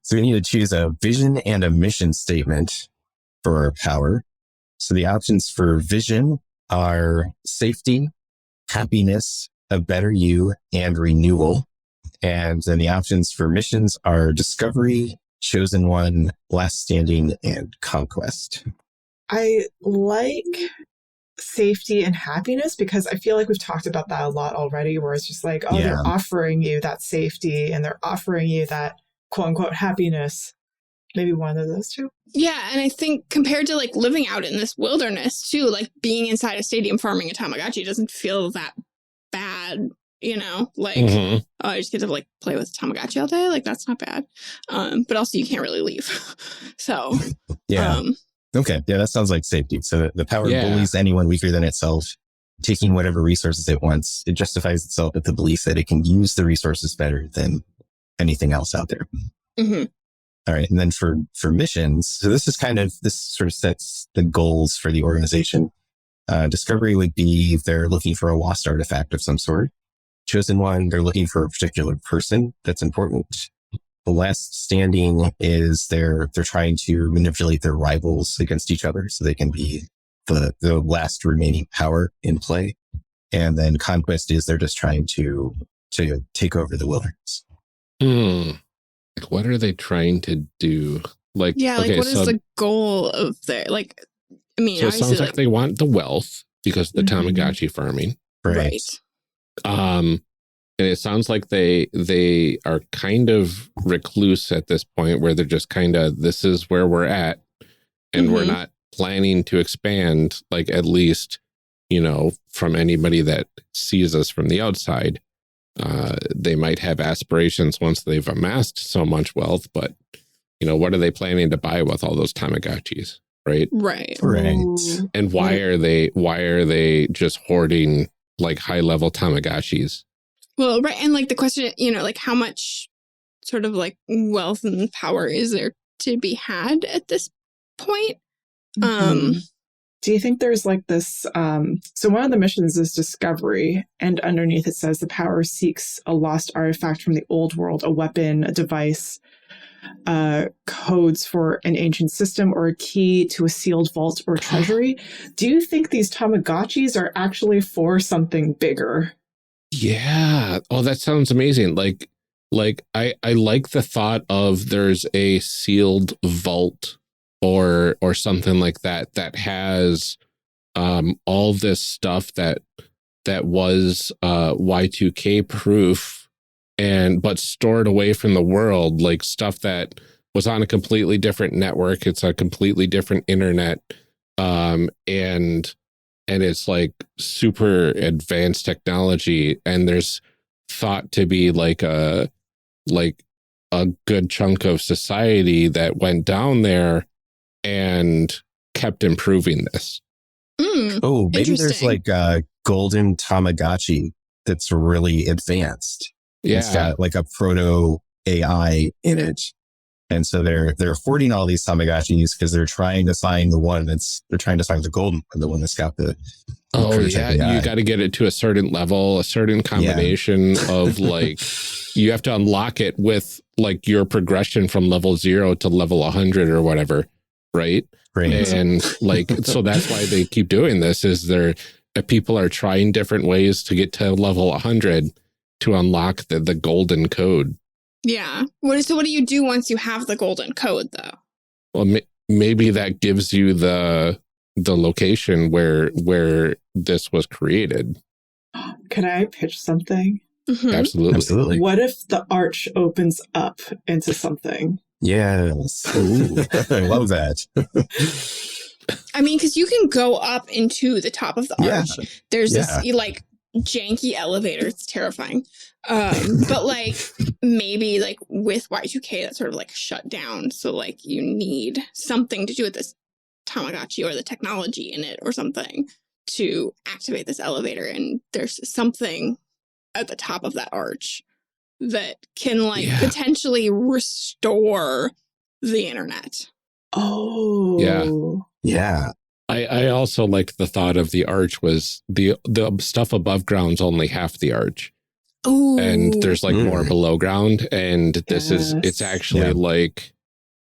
So we need to choose a vision and a mission statement for our power. So the options for vision are safety, happiness, a better you, and renewal. And then the options for missions are discovery, chosen one, last standing, and conquest. I like safety and happiness because I feel like we've talked about that a lot already, where it's just like, they're offering you that safety and they're offering you that quote unquote happiness. Maybe one of those two. Yeah, and I think compared to like living out in this wilderness too, like being inside a stadium farming a Tamagotchi doesn't feel that bad you know, like, Mhm. oh, I just get to like play with Tamagotchi all day. Like, that's not bad. But also you can't really leave. So, Yeah. Okay. Yeah, that sounds like safety. So the power Yeah. bullies anyone weaker than itself, taking whatever resources it wants. It justifies itself with the belief that it can use the resources better than anything else out there. mhm. All right. And then for missions, so this sort of sets the goals for the organization. Discovery would be they're looking for a lost artifact of some sort. Chosen one, they're looking for a particular person that's important. The last standing is they're trying to manipulate their rivals against each other so they can be the last remaining power in play. And then conquest is they're just trying to take over the wilderness. Like, what are they trying to do? Like, Yeah. Like, okay, what is the goal of their, like, I mean, so it obviously, sounds like they want the wealth because of the Mhm. Tamagotchi farming. right. And it sounds like they are kind of recluse at this point where they're just kind of, this is where we're at. And we're Mhm. not planning to expand, like, at least, you know, from anybody that sees us from the outside. They might have aspirations once they've amassed so much wealth, but, you know, what are they planning to buy with all those Tamagotchis? Right. Right. Right. Ooh. And why are they just hoarding like high level Tamagotchis? Well, right. And like the question, you know, like how much sort of like wealth and power is there to be had at this point? Mhm. Do you think there's like this? So one of the missions is discovery, and underneath it says the power seeks a lost artifact from the old world, a weapon, a device, codes for an ancient system, or a key to a sealed vault or treasury. Do you think these Tamagotchis are actually for something bigger? Yeah. Oh, that sounds amazing. Like I like the thought of there's a sealed vault or something like that that has all this stuff that was Y2K proof but stored away from the world, like stuff that was on a completely different network. It's a completely different internet. And it's like super advanced technology, and there's thought to be like a good chunk of society that went down there and kept improving this. Oh, maybe there's Interesting. like a golden Tamagotchi that's really advanced. Yeah. It's got like a proto AI in it. And so they're hoarding all these Tamagotchis because they're trying to find the golden one, the one that's got the Oh prototype yeah, AI. you got to get it to a certain level, a certain combination of like, you have to unlock it with like your progression from level 0 to level 100 or whatever, right? Right. And like, so that's why they keep doing this, is people are trying different ways to get to level 100 to unlock the golden code. Yeah. So what do you do once you have the golden code, though? Well, maybe that gives you the location where this was created. Can I pitch something? Mhm. Absolutely. What if the arch opens up into something? Yes. Ooh, I love that. I mean, because you can go up into the top of the arch. Yeah. There's Yeah. this like janky elevator. It's terrifying. But like maybe like with Y2K that's sort of like shut down. So like you need something to do with this Tamagotchi or the technology in it or something to activate this elevator. And there's something at the top of that arch that can like Yeah. potentially restore the internet. Oh. Yeah. I also liked the thought of the arch was the stuff above ground's only half the arch. Oh, And there's like more below ground. And this is, it's Yes. actually Yeah. like,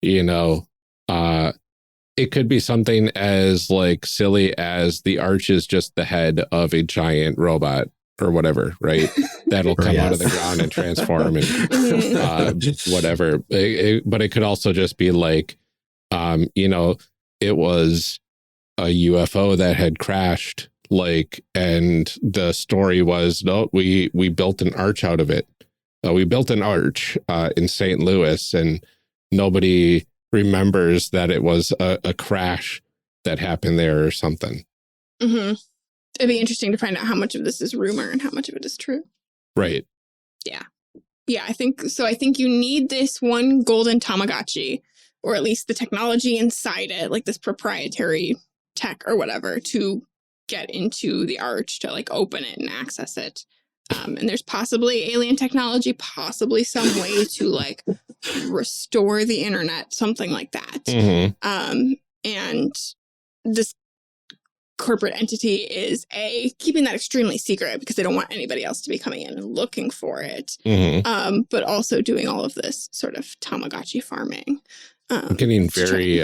you know, it could be something as like silly as the arch is just the head of a giant robot or whatever, right? That'll come out of the Yes. ground and transform and whatever. But it could also just be like, you know, it was a UFO that had crashed, like, and the story was, no, we built an arch out of it. We built an arch in St. Louis, and nobody remembers that it was a crash that happened there or something. Mm-hmm. It'd be interesting to find out how much of this is rumor and how much of it is true. Right. Yeah, I think so. I think you need this one golden Tamagotchi, or at least the technology inside it, like this proprietary tech or whatever, to get into the arch, to like open it and access it. And there's possibly alien technology, possibly some way to like restore the internet, something like that. Mm-hmm. And this corporate entity is keeping that extremely secret because they don't want anybody else to be coming in and looking for it. Mm-hmm. But also doing all of this sort of Tamagotchi farming. I'm getting very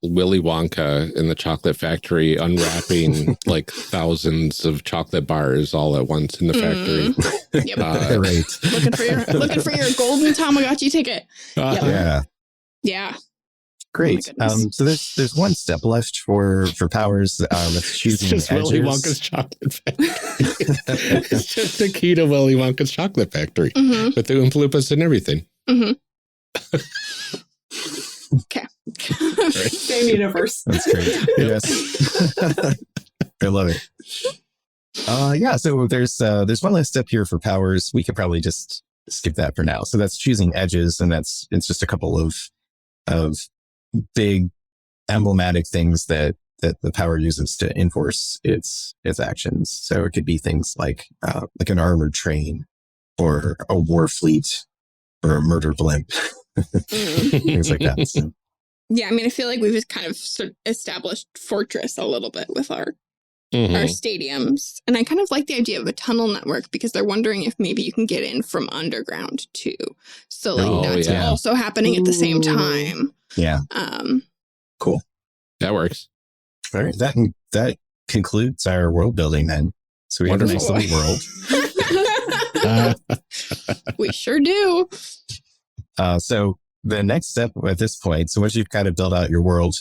Willy Wonka in the chocolate factory, unwrapping like thousands of chocolate bars all at once in the factory. Yep. Great. looking for your golden Tamagotchi ticket. Yeah. Yeah. Great. Oh So there's one step left for powers. That's choosing it's just edges. Willy Wonka's chocolate factory. It's just the key to Willy Wonka's chocolate factory with the Oompa Loompas and everything. Okay. Same universe. That's great. Yes. I love it. Yeah. So there's one last step here for powers. We could probably just skip that for now. So that's choosing edges, and it's just a couple of big emblematic things that the power uses to enforce its actions. So it could be things like an armored train, or a war fleet, or a murder blimp, things like that. So. Yeah, I mean, I feel like we've kind of sort of established fortress a little bit with our stadiums. And I kind of like the idea of a tunnel network because they're wondering if maybe you can get in from underground too. So like that's also happening at the same time. Yeah. Cool. That works. All right. That concludes our world building then. So we have a nice little world. We sure do. So the next step at this point, so once you've kind of built out your world,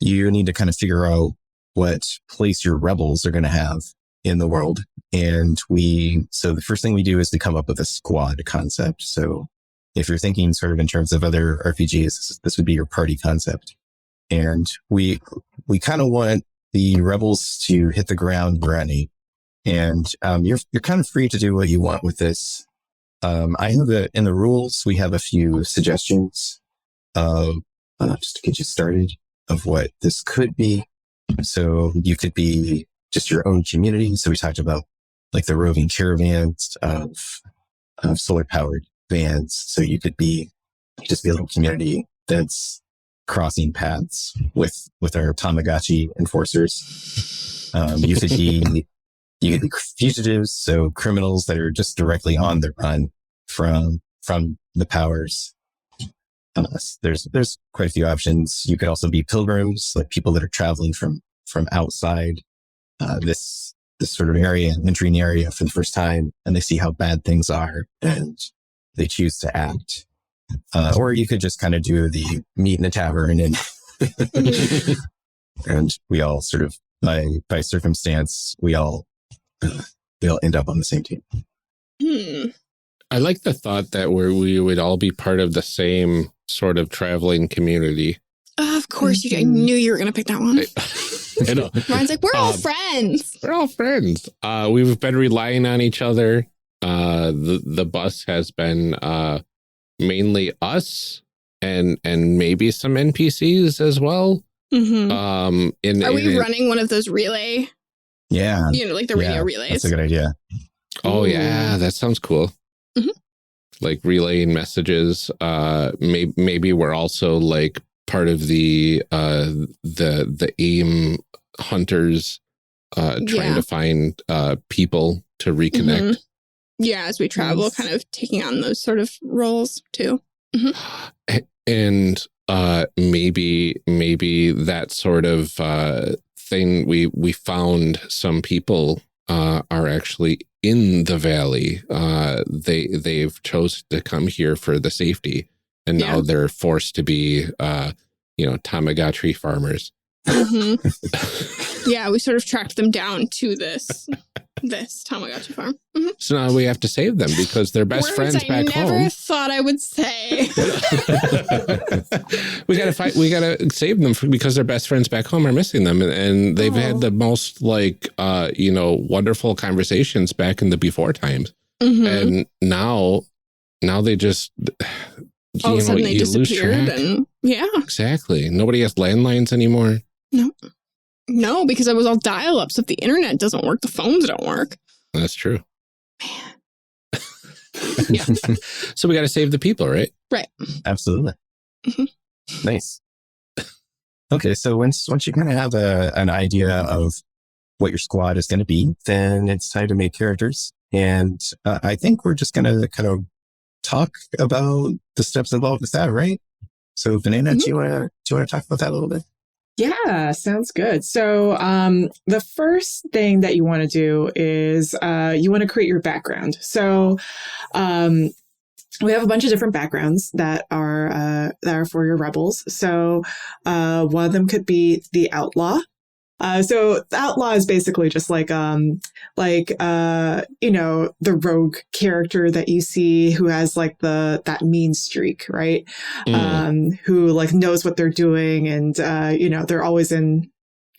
you need to kind of figure out what place your rebels are going to have in the world. And so the first thing we do is to come up with a squad concept. So if you're thinking sort of in terms of other RPGs, this would be your party concept. And we kind of want the rebels to hit the ground running. And you're kind of free to do what you want with this. I have in the rules, we have a few suggestions just to get you started of what this could be. So you could be just your own community. So we talked about like the roving caravans of solar powered vans. So you could just be a little community that's crossing paths with our Tamagotchi enforcers. You could be fugitives, so criminals that are just directly on the run from the powers. There's quite a few options. You could also be pilgrims, like people that are traveling from outside this sort of area, entering area for the first time, and they see how bad things are and they choose to act. Or you could just kind of do the meet in a tavern and we all sort of by circumstance we all end up on the same team. I like the thought that we would all be part of the same sort of traveling community. Of course you did. I knew you were going to pick that one. I know. Ryan's like, we're all friends. We're all friends. We've been relying on each other. The bus has been mainly us and maybe some NPCs as well. Are we running one of those relay? Yeah. Like the radio relays. That's a good idea. Oh, yeah. That sounds cool. Like relaying messages. Maybe we're also like part of the AIM hunters trying to find people to reconnect. Yeah, as we travel, kind of taking on those sort of roles too. And maybe that sort of thing. We found some people are actually in the valley. They've chosen to come here for the safety, and now they're forced to be Tamagotchi farmers. Yeah, we sort of tracked them down to this Tamagotchi farm. So now we have to save them because they're best friends back home. I never thought I would say. We gotta save them because their best friends back home are missing them, and they've had the most wonderful conversations back in the before times. And now they just, all of a sudden they you lose disappeared. track. And yeah. Exactly. Nobody has landlines anymore. No, because it was all dial-up. So if the internet doesn't work, the phones don't work. That's true. Yeah. So we got to save the people, right? Right. Absolutely. Nice. Okay, so once you kind of have an idea of what your squad is going to be, then it's time to make characters. And I think we're just going to kind of talk about the steps involved with that, right? So, Banana, do you want to talk about that a little bit? Yeah, sounds good. So the first thing that you want to do is you want to create your background. So we have a bunch of different backgrounds that are for your rebels. So one of them could be the outlaw. So the outlaw is basically just like the rogue character that you see who has like that mean streak, right? Who like knows what they're doing, and they're always in,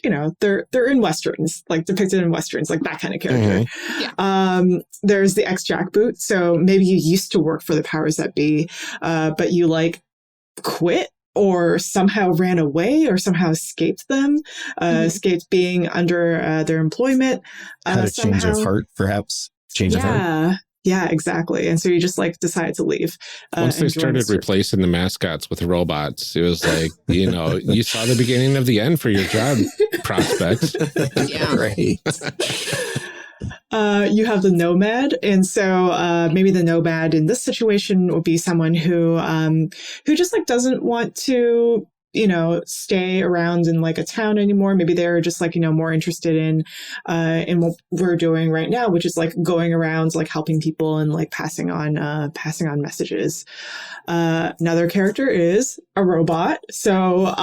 they're in westerns, like depicted in westerns, like that kind of character. There's the ex-jackboot. So maybe you used to work for the powers that be, but you like quit, or somehow ran away, or somehow escaped them, escaped being under their employment. Had a change of heart, perhaps. Change of heart. Yeah, exactly. And so you just like decide to leave. Once they started replacing the mascots with robots, it was like, you saw the beginning of the end for your job prospects. Yeah. Right. You have the nomad, and so maybe the nomad in this situation will be someone who just like doesn't want to stay around in like a town anymore. Maybe they're just like more interested in what we're doing right now, which is like going around like helping people and like passing on messages. Another character is a robot, so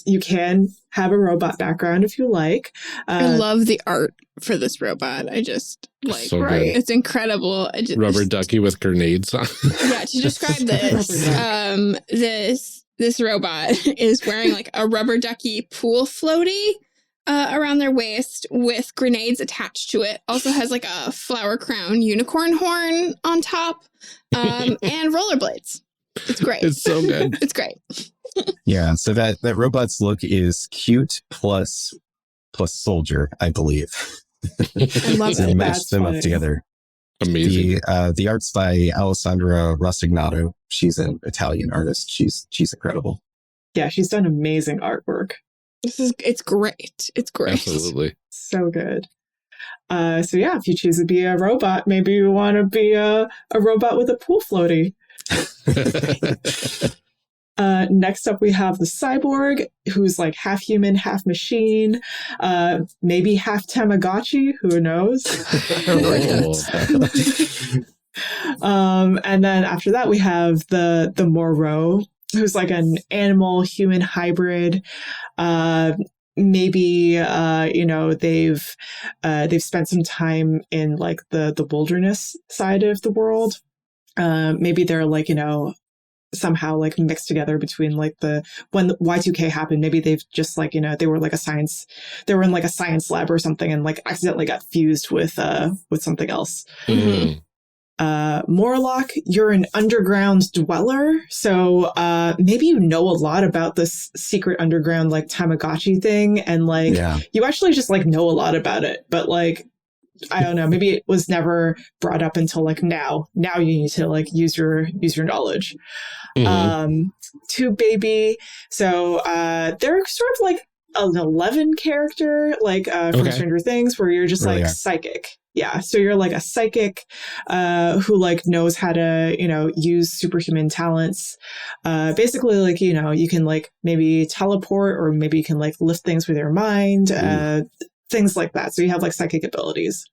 you can have a robot background if you like. I love the art for this robot. I just like, so right. It's incredible. Rubber ducky with grenades on. Yeah, to describe this, this robot is wearing like a rubber ducky pool floaty around their waist with grenades attached to it. Also has like a flower crown unicorn horn on top, and rollerblades. It's great. It's so good. It's great. Yeah, so that robot's look is cute plus soldier, I believe. I love They it. matched them up together. Amazing. The art's by Alessandra Rossignato. She's an Italian artist. She's incredible. Yeah, she's done amazing artwork. It's great. It's great. Absolutely. So good. So yeah, if you choose to be a robot, maybe you want to be a robot with a pool floaty. Next up, we have the cyborg, who's like half human, half machine, maybe half Tamagotchi. Who knows? And then after that, we have the Moreau, who's like an animal human hybrid. Maybe they've spent some time in like the wilderness side of the world. Maybe they're like somehow like mixed together between like when the Y2K happened. Maybe they've just like they were in like a science lab or something, and like accidentally got fused with something else. Morlock, you're an underground dweller, so maybe you know a lot about this secret underground like Tamagotchi thing, and like you actually just like know a lot about it, but like I don't know, maybe it was never brought up until like now you need to like use your knowledge. Tube Baby, so they're sort of like an 11 character like from Stranger Things, where you're just really like psychic. Yeah, so you're like a psychic who like knows how to use superhuman talents. Basically, like you can like maybe teleport, or maybe you can like lift things with your mind. Things like that. So you have like psychic abilities.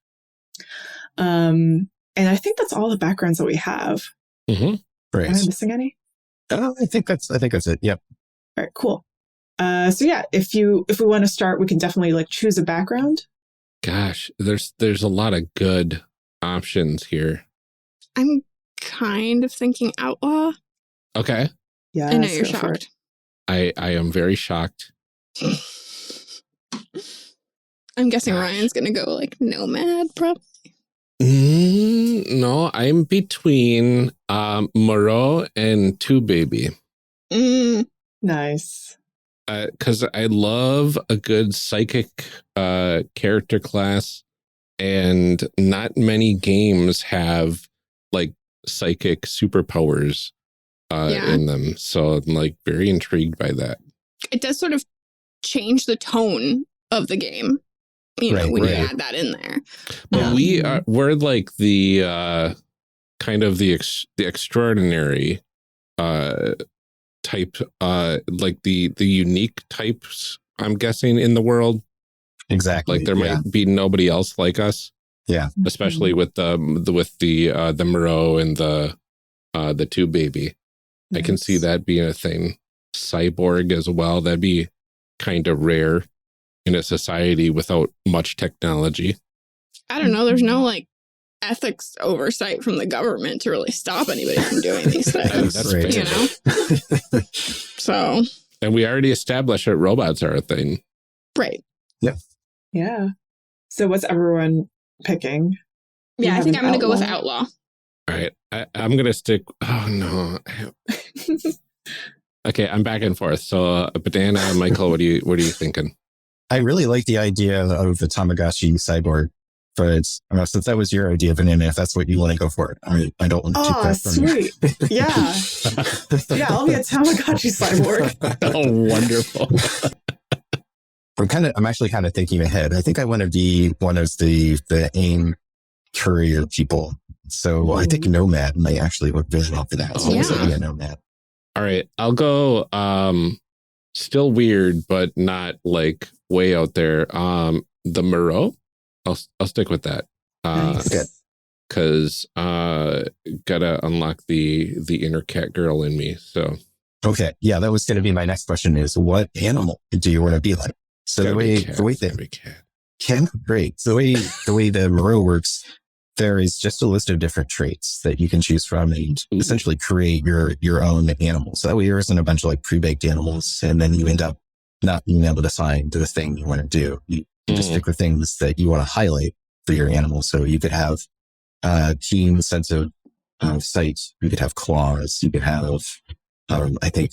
And I think that's all the backgrounds that we have. Right. Am I missing any? I think that's it. Yep. All right, cool. So yeah, if we want to start, we can definitely like choose a background. Gosh, there's a lot of good options here. I'm kind of thinking outlaw. Okay. Yeah. I know you're shocked. I am very shocked. I'm guessing Ryan's going to go like nomad, probably. No, I'm between Moreau and Two Baby. Nice. Because I love a good psychic character class, and not many games have like psychic superpowers in them. So I'm like very intrigued by that. It does sort of change the tone of the game, you know, when you add that in there. But we're like the kind of the extraordinary type, like the unique types, I'm guessing, in the world. Exactly. Like there might be nobody else like us. Yeah. Especially with the Moreau and the Two Baby. Nice. I can see that being a thing. Cyborg as well. That'd be kind of rare in a society without much technology. I don't know. There's no like ethics oversight from the government to really stop anybody from doing these things. That's right. You know? So. And we already established that robots are a thing. Right. Yeah. Yeah. So what's everyone picking? Yeah, I think I'm going to go with Outlaw. All right. I'm going to stick. Oh, no. Okay, I'm back and forth. So, Banana, Michael, what are you thinking? I really like the idea of the Tamagotchi cyborg, but since that was your idea, Banana, if that's what you want to go for, I don't want to take that from you. Sweet. Yeah. Yeah, I'll be a Tamagotchi cyborg. Oh, wonderful. I'm actually kind of thinking ahead. I think I want to be one of the AIM courier people. So I think Nomad may actually work very well for that. So yeah, Nomad. All right, I'll go. Still weird, but not like way out there. The Moreau. I'll stick with that. Because gotta unlock the inner cat girl in me. So okay, yeah, that was going to be my next question: is what animal do you want to be like? So the way great. So the way the Moreau works, there is just a list of different traits that you can choose from and essentially create your own animal. So that way there isn't a bunch of like pre-baked animals, and then you end up not being able to find the thing you want to do. You just pick the things that you want to highlight for your animal. So you could have a keen sense of sight. You could have claws. You could have, I think,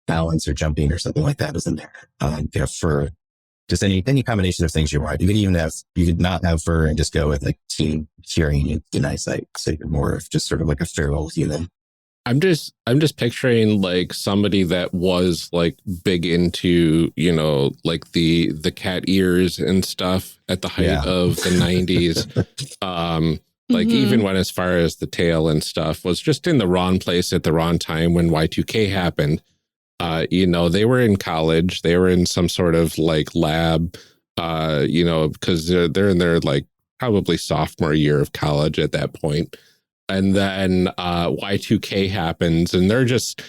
balance or jumping or something like that is in there. You have fur. Just any combination of things you want. You could not have fur and just go with like keen hearing and eyesight. So you're more of just sort of like a feral human. I'm just picturing like somebody that was like big into, you know, like the cat ears and stuff at the height of the 90s. Like even when as far as the tail and stuff was just in the wrong place at the wrong time when Y2K happened. You know, they were in college, they were in some sort of like lab, you know, because they're in their like probably sophomore year of college at that point. And then Y2K happens and they're just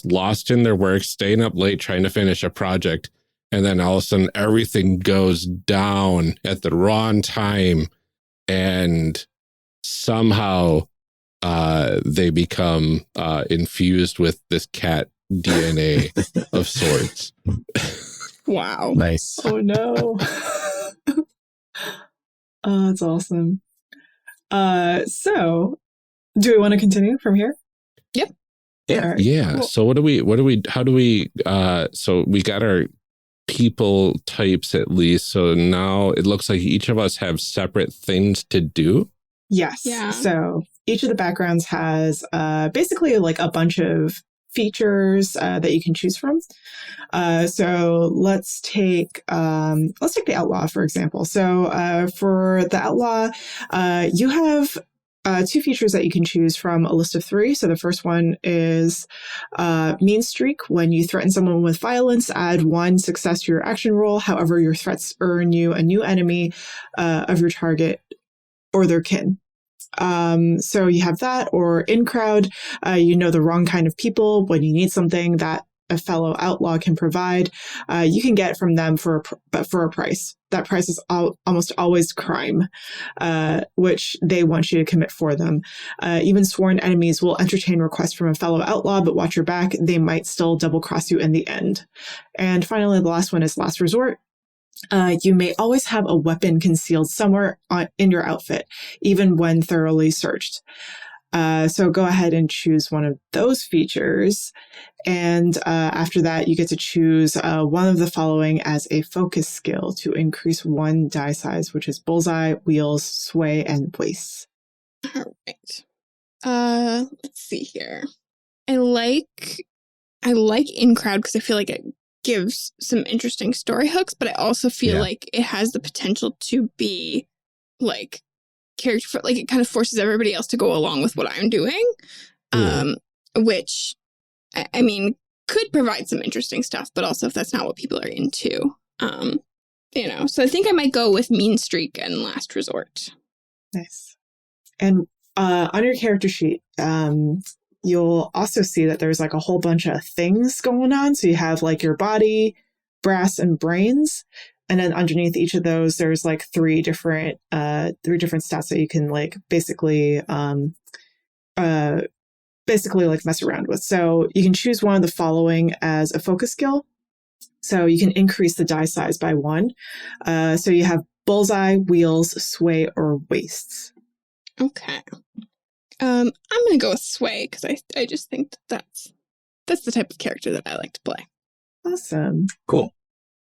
lost in their work, staying up late, trying to finish a project. And then all of a sudden everything goes down at the wrong time. And somehow they become infused with this cat DNA of sorts. Wow. Nice. Oh no. Oh, that's awesome. So do we want to continue from here? Yep. Yeah. Right, yeah. Cool. So so we got our people types at least. So now it looks like each of us have separate things to do. Yes. Yeah. So each of the backgrounds has basically like a bunch of features that you can choose from. So let's take the Outlaw, for example. So for the Outlaw, you have two features that you can choose from a list of 3. So the first one is Mean Streak. When you threaten someone with violence, add 1 success to your action roll. However, your threats earn you a new enemy of your target or their kin. So you have that, or in crowd, you know the wrong kind of people when you need something that a fellow outlaw can provide. You can get from them for a price. That price is almost always crime, which they want you to commit for them. Even sworn enemies will entertain requests from a fellow outlaw, but watch your back. They might still double cross you in the end. And finally, the last one is Last Resort. You may always have a weapon concealed somewhere in your outfit, even when thoroughly searched. So go ahead and choose one of those features. And after that, you get to choose one of the following as a focus skill to increase one die size, which is bullseye, wheels, sway, and waste. All right. Let's see here. I like in crowd because I feel like it gives some interesting story hooks, but I also feel like it has the potential to be like character, like it kind of forces everybody else to go along with what I'm doing, which I mean could provide some interesting stuff, but also if that's not what people are into, so I think I might go with mean streak and last resort. Nice. And on your character sheet, you'll also see that there's like a whole bunch of things going on. So you have like your body, brass, and brains. And then underneath each of those, there's like three different stats that you can like basically like mess around with. So you can choose one of the following as a focus skill. So you can increase the die size by 1. So you have bullseye, wheels, sway, or wastes. Okay. I'm going to go with sway because I just think that's the type of character that I like to play. Awesome. Cool.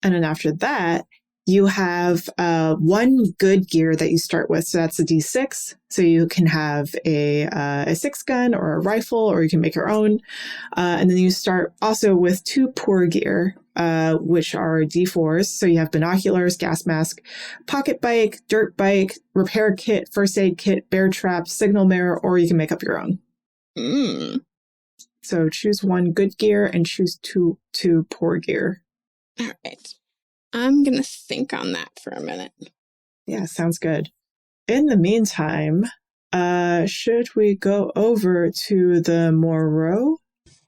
And then after that, you have one good gear that you start with. So that's a D6. So you can have a 6 gun or a rifle, or you can make your own. And then you start also with 2 poor gear, which are D4s. So you have binoculars, gas mask, pocket bike, dirt bike, repair kit, first aid kit, bear trap, signal mirror, or you can make up your own. So choose one good gear and choose two poor gear. All right. I'm going to think on that for a minute. Yeah, sounds good. In the meantime, should we go over to the Moreau?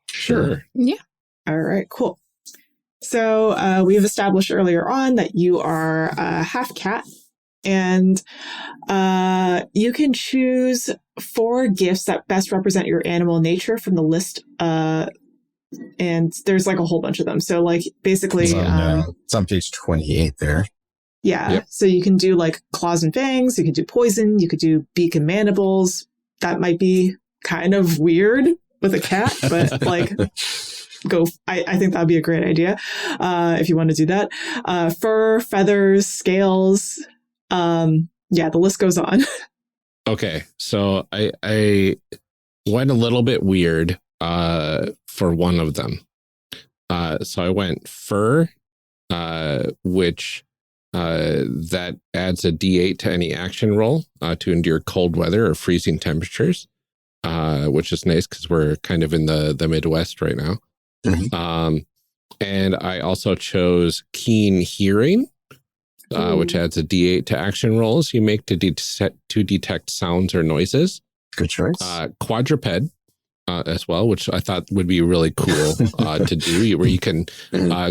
Sure. Yeah. All right, cool. So we've established earlier on that you are half cat, and you can choose 4 gifts that best represent your animal nature from the list. And there's like a whole bunch of them. So like basically, it's on page 28 there. Yeah. Yep. So you can do like claws and fangs. You could do poison. You could do beak and mandibles. That might be kind of weird with a cat, but like I think that'd be a great idea. If you want to do that, fur, feathers, scales. The list goes on. Okay. So I went a little bit weird for one of them. So I went fur, which that adds a D8 to any action roll to endure cold weather or freezing temperatures, which is nice because we're kind of in the Midwest right now. Mm-hmm. And I also chose keen hearing, which adds a D8 to action rolls you make to detect sounds or noises. Good choice. Quadruped as well, which I thought would be really cool to do, where you can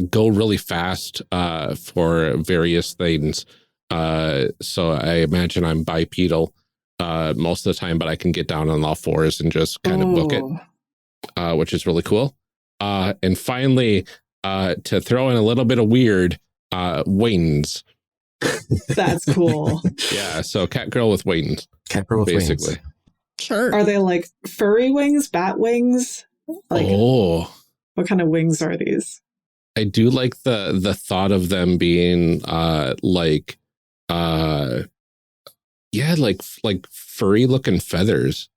go really fast for various things. So I imagine I'm bipedal most of the time, but I can get down on all fours and just kind of book it, which is really cool. And finally, to throw in a little bit of weird, wings. That's cool. Yeah, so cat girl with wings. Cat girl with basically. wings. Sure. Are they like furry wings, bat wings? Like, what kind of wings are these? I do like the thought of them being like furry looking feathers.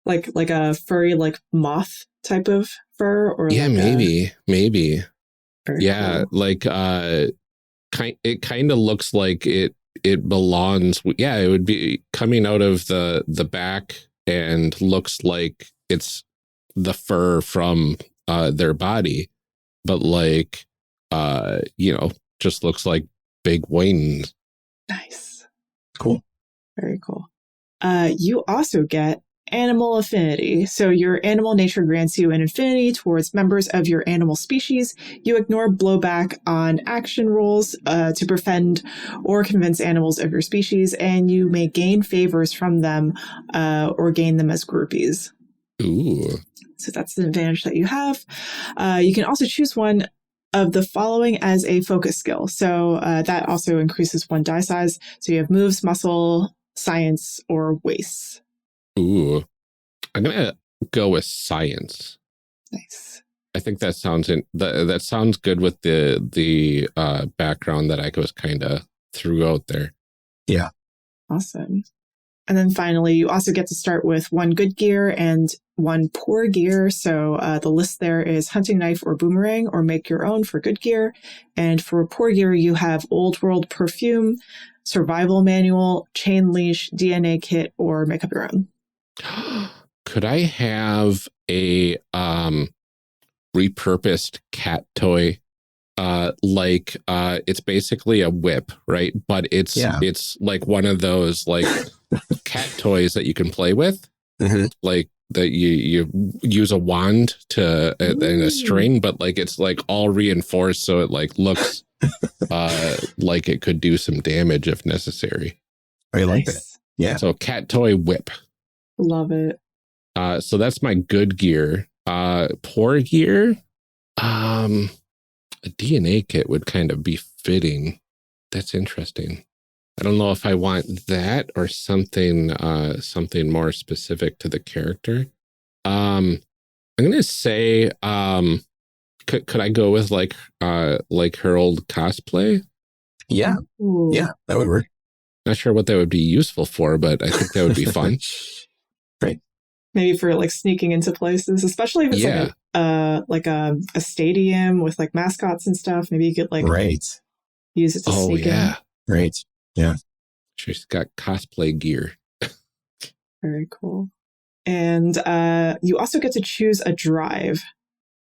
Like a furry like moth type of fur, or yeah, like maybe. Yeah, cool. like it kind of looks like it belongs. Yeah, it would be coming out of the back and looks like it's the fur from their body, but like just looks like big wings. Nice. Cool. Very cool. You also get animal affinity. So your animal nature grants you an affinity towards members of your animal species. You ignore blowback on action rolls to befriend or convince animals of your species, and you may gain favors from them or gain them as groupies. Ooh. So that's an advantage that you have. You can also choose one of the following as a focus skill. So that also increases one die size. So you have moves, muscle, science, or wastes. Ooh, I'm gonna go with science. Nice. I think that that sounds good with the background that I was kind of threw out there. Yeah. Awesome. And then finally, you also get to start with one good gear and one poor gear. So the list there is hunting knife or boomerang, or make your own for good gear. And for poor gear, you have old world perfume, survival manual, chain leash, DNA kit, or make up your own. Could I have a repurposed cat toy? It's basically a whip, right? But it's like one of those like cat toys that you can play with, like that you use a wand to and a string, but like it's like all reinforced, so it like looks like it could do some damage if necessary. I like that. Yeah. So cat toy whip. Love it. So that's my good gear. Poor gear. A DNA kit would kind of be fitting. That's interesting. I don't know if I want that or something more specific to the character. I'm gonna say, could I go with like her old cosplay? Yeah. Ooh. Yeah, that would work. Not sure what that would be useful for, but I think that would be fun. Right. Maybe for like sneaking into places, especially if it's like a stadium with like mascots and stuff. Maybe you could like use it to sneak in. Right. Yeah. She's got cosplay gear. Very cool. And you also get to choose a drive.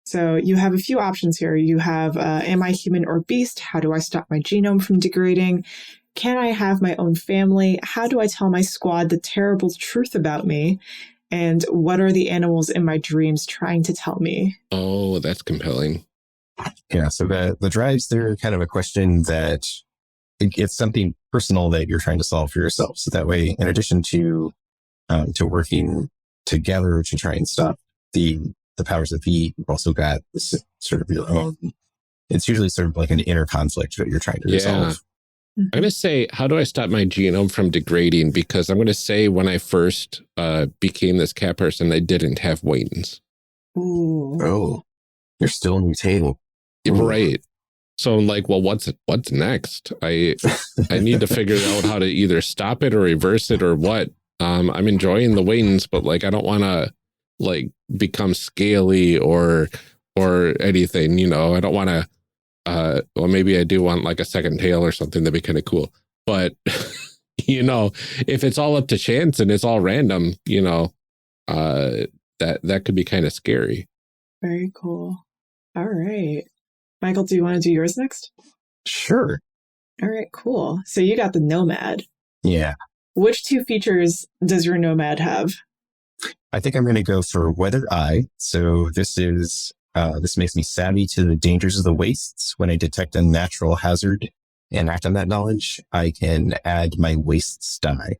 So you have a few options here. You have, am I human or beast? How do I stop my genome from degrading? Can I have my own family? How do I tell my squad the terrible truth about me? And what are the animals in my dreams trying to tell me? Oh, that's compelling. Yeah. So the drives, they're kind of a question that it's something personal that you're trying to solve for yourself. So that way, in addition to working together to try and stop the powers that be, you've also got this sort of your own. It's usually sort of like an inner conflict that you're trying to resolve. I'm going to say, how do I stop my genome from degrading? Because I'm going to say when I first became this cat person, I didn't have wings. Ooh. Oh, you're still mutating. Right. So I'm like, well, what's next? I need to figure out how to either stop it or reverse it or what. I'm enjoying the wings, but like, I don't want to like become scaly or anything, you know. I don't want to, well, maybe I do want like a second tail or something. That'd be kind of cool. But, you know, if it's all up to chance and it's all random, you know, that could be kind of scary. Very cool. All right. Michael, do you want to do yours next? Sure. All right, cool. So you got the Nomad. Yeah. Which two features does your Nomad have? I think I'm going to go for Weather Eye. So this makes me savvy to the dangers of the wastes. When I detect a natural hazard and act on that knowledge, I can add my wastes die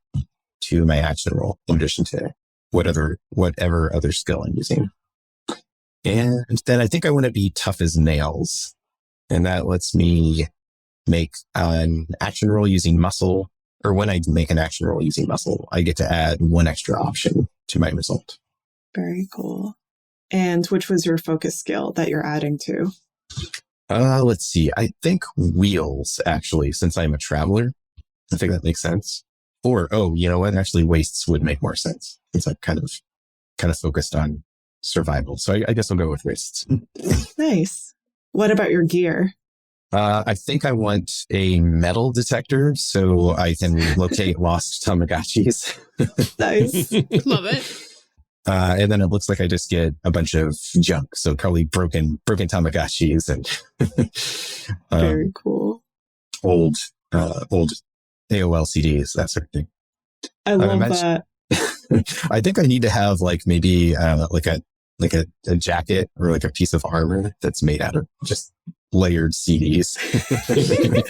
to my action roll in addition to whatever other skill I'm using. And then I think I want to be tough as nails. And that lets me make an action roll using muscle, or when I make an action roll using muscle, I get to add one extra option to my result. Very cool. And which was your focus skill that you're adding to? Let's see. I think wheels, actually, since I'm a traveler. I think that makes sense. Or, you know what? Actually, wastes would make more sense since I'm kind of focused on survival. So I guess I'll go with wastes. Nice. What about your gear? I think I want a metal detector so I can locate lost Tamagotchis. Nice. Love it. And then it looks like I just get a bunch of junk. So probably broken Tamagotchis and very cool. Old AOL CDs, that sort of thing. I love that. I think I need to have like maybe like a jacket or like a piece of armor that's made out of just layered CDs.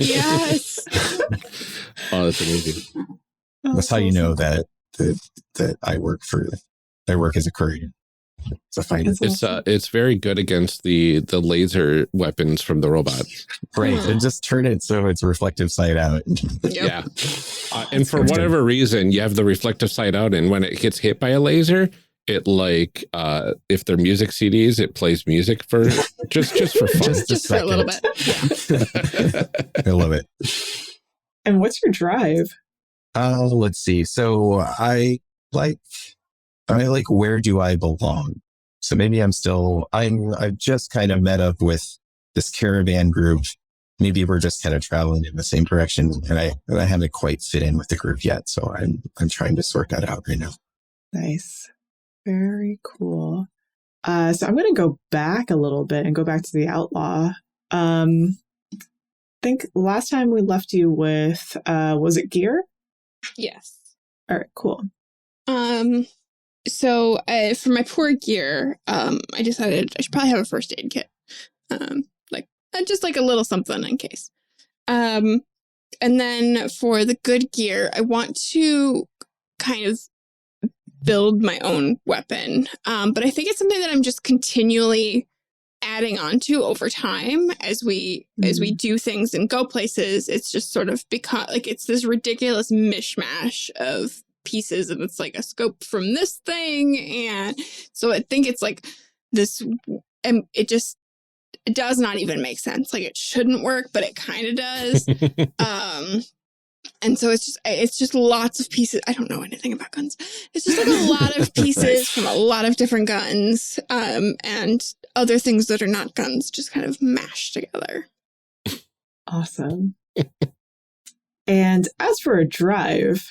Yes. Oh, that's amazing. That's how you know that I work as a courier. to fight it. It's very good against the laser weapons from the robots. Right. And just turn it so it's reflective side out. Yeah. And for whatever reason, you have the reflective side out, and when it gets hit by a laser, it like if they're music CDs, it plays music for just for fun. Just for a little bit. Yeah. I love it. And what's your drive? Let's see. So I like where do I belong? So maybe I've just kind of met up with this caravan group. Maybe we're just kind of traveling in the same direction, and I haven't quite fit in with the group yet. So I'm trying to sort that out right now. Nice. Very cool. So I'm going to go back a little bit and go back to the Outlaw. I think last time we left you with, was it gear? Yes. All right, cool. So for my poor gear, I decided I should probably have a first aid kit. Just like a little something in case. And then for the good gear, I want to kind of build my own weapon. But I think it's something that I'm just continually adding on to over time as we do things and go places. It's just sort of become like it's this ridiculous mishmash of pieces, and it's like a scope from this thing, and so I think it's like this, and it does not even make sense. Like it shouldn't work, but it kind of does. And so it's just lots of pieces. I don't know anything about guns. It's just like a lot of pieces from a lot of different guns, and other things that are not guns, just kind of mashed together. Awesome. And as for a drive,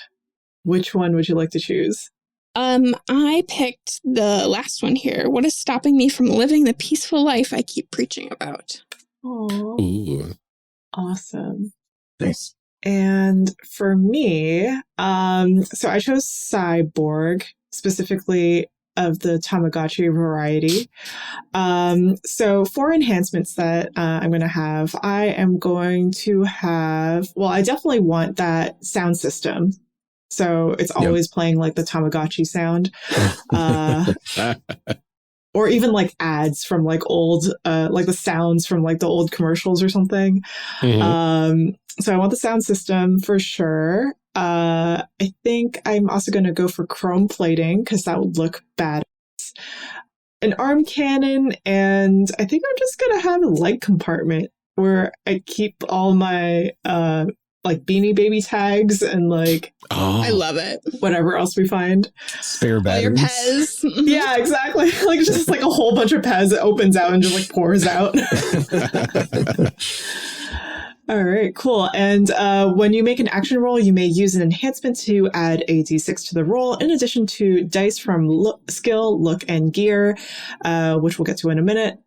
which one would you like to choose? I picked the last one here. What is stopping me from living the peaceful life I keep preaching about? Oh, Ooh. awesome. Nice. And for me, so I chose Cyborg, specifically of the Tamagotchi variety. So for enhancements that I'm going to have, I am going to have, well, I definitely want that sound system. So it's always playing like the Tamagotchi sound. Or even like ads from like old, like the sounds from like the old commercials or something. Mm-hmm. So I want the sound system for sure. I think I'm also going to go for chrome plating because that would look badass. An arm cannon, and I think I'm just going to have a leg compartment where I keep all my like Beanie Baby tags and like I love it. Whatever else we find. Spare batteries. All your Pez. Yeah, exactly. Like just like a whole bunch of Pez that opens out and just like pours out. All right, cool. And when you make an action roll, you may use an enhancement to add a d6 to the roll, in addition to dice from skill, look, and gear, which we'll get to in a minute.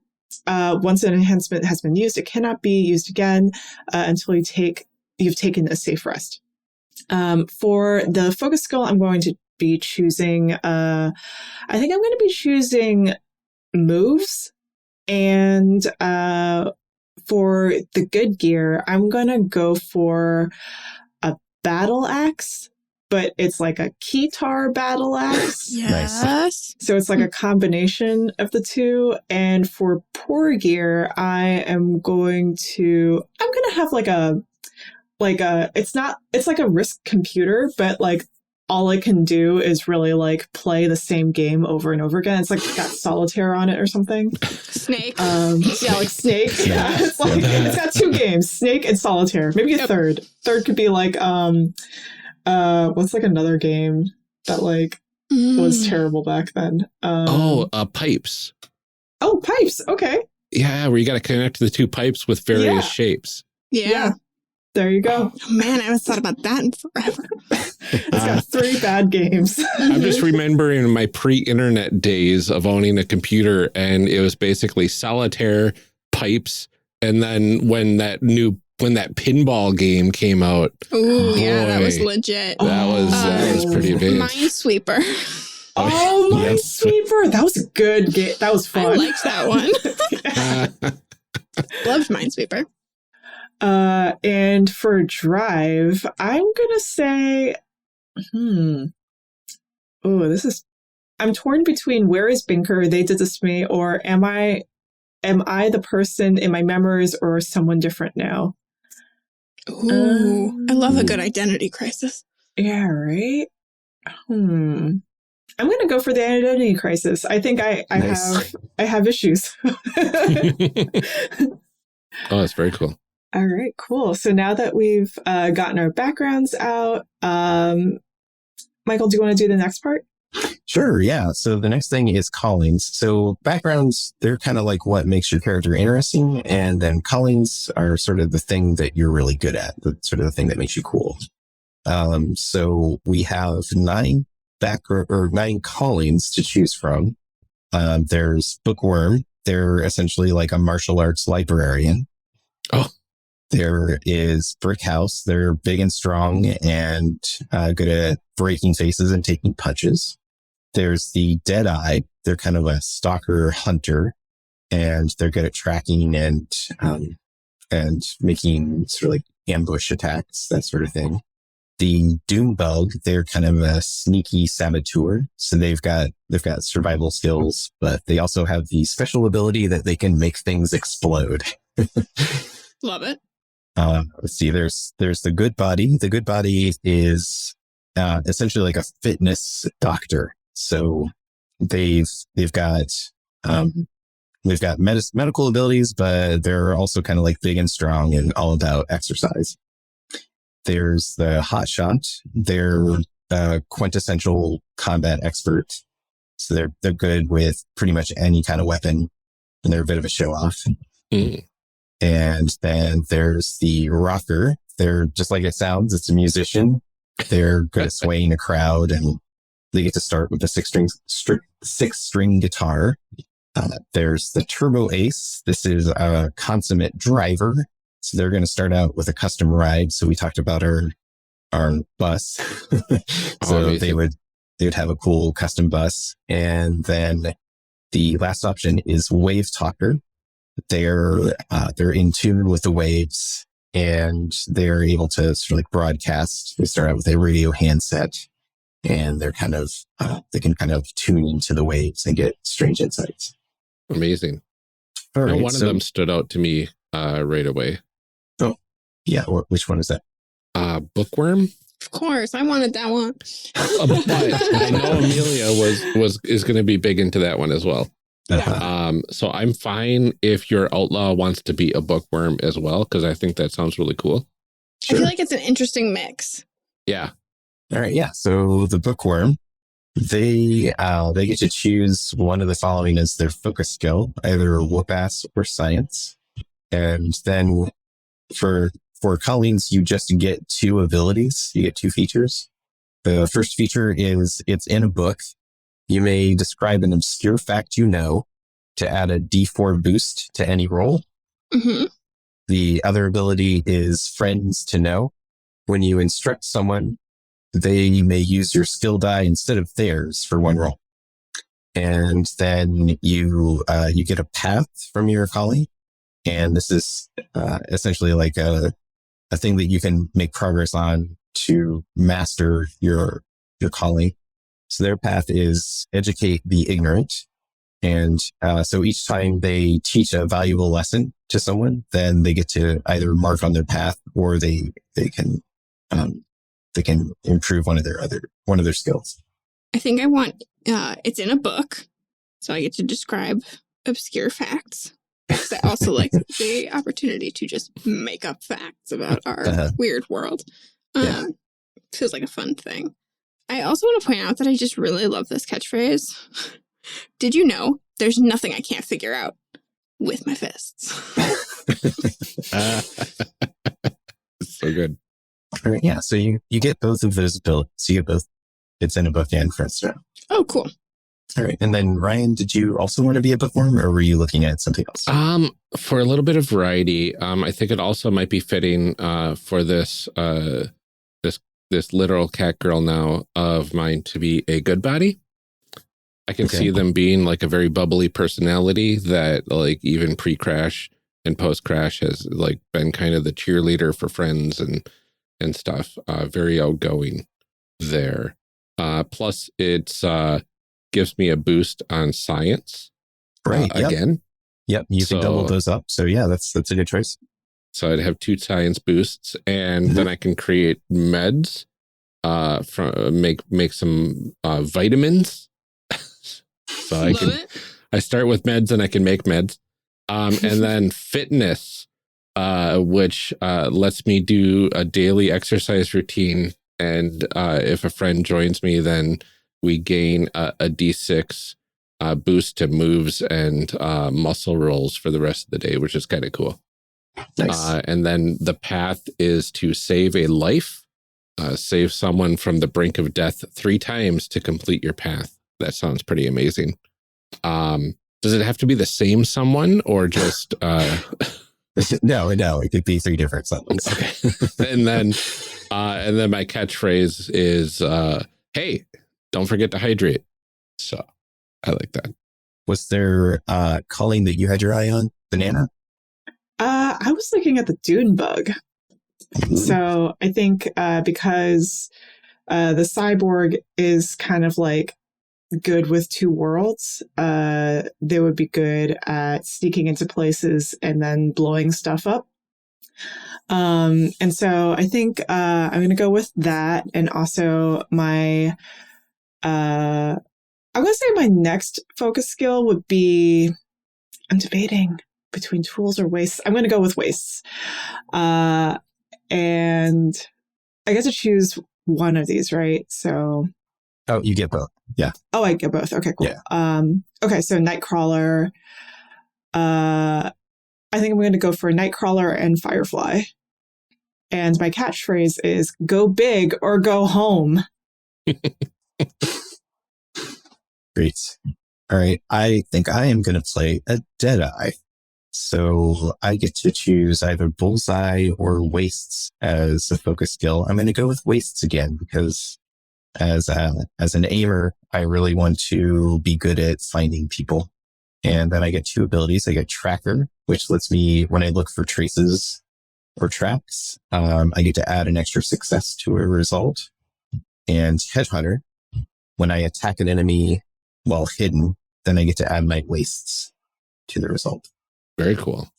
Once an enhancement has been used, it cannot be used again until you've taken a safe rest. For the focus skill, I'm going to be choosing, I think I'm going to be choosing moves. And for the good gear, I'm going to go for a battle axe, but it's like a keytar battle axe. Yes. Nice. So it's like a combination of the two. And for poor gear, I'm going to have it's like a Risk computer, but like all it can do is really like play the same game over and over again. It's like got solitaire on it or something. Snake. Yeah, like Snake. Yeah, it's like it's got two games, Snake and Solitaire. Maybe a third. Third could be like what's like another game that like was terrible back then? Pipes. Oh, Pipes. Okay. Yeah, where you got to connect the two pipes with various shapes. Yeah. There you go. Oh, man, I haven't thought about that in forever. It's got 3 bad games. I'm just remembering my pre-internet days of owning a computer, and it was basically solitaire, pipes, and then when that pinball game came out. Ooh, yeah, that was legit. That was pretty advanced. Minesweeper. Oh, Minesweeper. That was a good game. That was fun. I liked that one. Loved Minesweeper. And for drive, I'm gonna say, oh, this is I'm torn between where is Binker, they did this to me, or am I the person in my memories or someone different now? Ooh, I love a good identity crisis. Yeah, right? I'm going to go for the identity crisis. I think I have issues. Oh, that's very cool. All right, cool. So now that we've gotten our backgrounds out, Michael, do you want to do the next part? Sure, yeah. So the next thing is callings. So backgrounds, they're kind of like what makes your character interesting. And then callings are sort of the thing that you're really good at, sort of the thing that makes you cool. So we have 9 callings to choose from. There's bookworm. They're essentially like a martial arts librarian. Oh. There is brick house. They're big and strong and good at breaking faces and taking punches. There's the dead eye. They're kind of a stalker hunter, and they're good at tracking and making sort of like ambush attacks, that sort of thing. The doom bug, they're kind of a sneaky saboteur. So they've got survival skills, but they also have the special ability that they can make things explode. Love it. Let's see. There's the good body. The good body is essentially like a fitness doctor. So they've got medical abilities, but they're also kind of like big and strong and all about exercise. There's the hot shot. They're a quintessential combat expert. So they're good with pretty much any kind of weapon, and they're a bit of a show off. Mm. And then there's the rocker. They're just like it sounds. It's a musician. They're good at swaying a crowd, and they get to start with a six-string guitar. There's the turbo ace. This is a consummate driver. So they're going to start out with a custom ride. So we talked about our bus. So they would have a cool custom bus. And then the last option is wave talker. They're in tune with the waves, and they're able to sort of like broadcast. They start out with a radio handset, and they're kind of they can kind of tune into the waves and get strange insights. Amazing. All right, one of them stood out to me right away. Oh, yeah. Which one is that? Bookworm. Of course, I wanted that one. But I know Amelia is going to be big into that one as well. Uh-huh. So I'm fine if your outlaw wants to be a bookworm as well, because I think that sounds really cool. Sure. I feel like it's an interesting mix. Yeah. All right. Yeah. So the bookworm, they get to choose one of the following as their focus skill, either whoop-ass or science. And then for callings, you just get 2 abilities. You get 2 features. The first feature is it's in a book. You may describe an obscure fact you know to add a D4 boost to any roll. Mm-hmm. The other ability is friends to know. When you instruct someone, they may use your skill die instead of theirs for 1 roll. And then you get a path from your calling. And this is essentially like a thing that you can make progress on to master your calling. So their path is educate the ignorant. And so each time they teach a valuable lesson to someone, then they get to either mark on their path, or they can improve one of their skills. I think I want it's in a book, so I get to describe obscure facts. I also like the opportunity to just make up facts about our weird world. Feels like a fun thing. I also want to point out that I just really love this catchphrase. Did you know there's nothing I can't figure out with my fists? So good. All right, yeah, so you get both of those abilities. So you get both. It's in a book and friends to know. Oh, cool. All right. And then Ryan, did you also want to be a bookworm, or were you looking at something else? For a little bit of variety, I think it also might be fitting for this literal cat girl now of mine to be a good body. I can see them being like a very bubbly personality that like even pre-crash and post-crash has like been kind of the cheerleader for friends and stuff. Very outgoing there. Plus it's gives me a boost on science. Right. Again. Yep. You can double those up. So yeah, that's a good choice. So I'd have 2 science boosts, and then I can create meds, make some vitamins. So I start with meds and I can make meds. And then fitness, which lets me do a daily exercise routine. And if a friend joins me, then we gain a D6 boost to moves and muscle rolls for the rest of the day, which is kind of cool. Nice. And then the path is to save a life, save someone from the brink of death 3 times to complete your path. That sounds pretty amazing. Does it have to be the same someone or just... No, it could be 3 different someones. Okay. and then my catchphrase is, hey, don't forget to hydrate. So I like that. Was there calling that you had your eye on, Banana? I was looking at the Dune bug. So I think because the cyborg is kind of like good with 2 worlds, they would be good at sneaking into places and then blowing stuff up. And so I think I'm going to go with that. And also I'm going to say my next focus skill would be, I'm debating between tools or wastes. I'm going to go with wastes. And I get to choose one of these, right? So. Oh, you get both. Yeah. Oh, I get both. Okay, cool. Yeah. Okay, so Nightcrawler. I think I'm going to go for Nightcrawler and Firefly. And my catchphrase is go big or go home. Great. All right. I think I am going to play a Deadeye. So I get to choose either Bullseye or Wastes as a focus skill. I'm going to go with Wastes again because as an aimer, I really want to be good at finding people. And then I get 2 abilities. I get Tracker, which lets me, when I look for traces or traps, I get to add an extra success to a result. And Headhunter, when I attack an enemy while hidden, then I get to add my Wastes to the result. Very cool.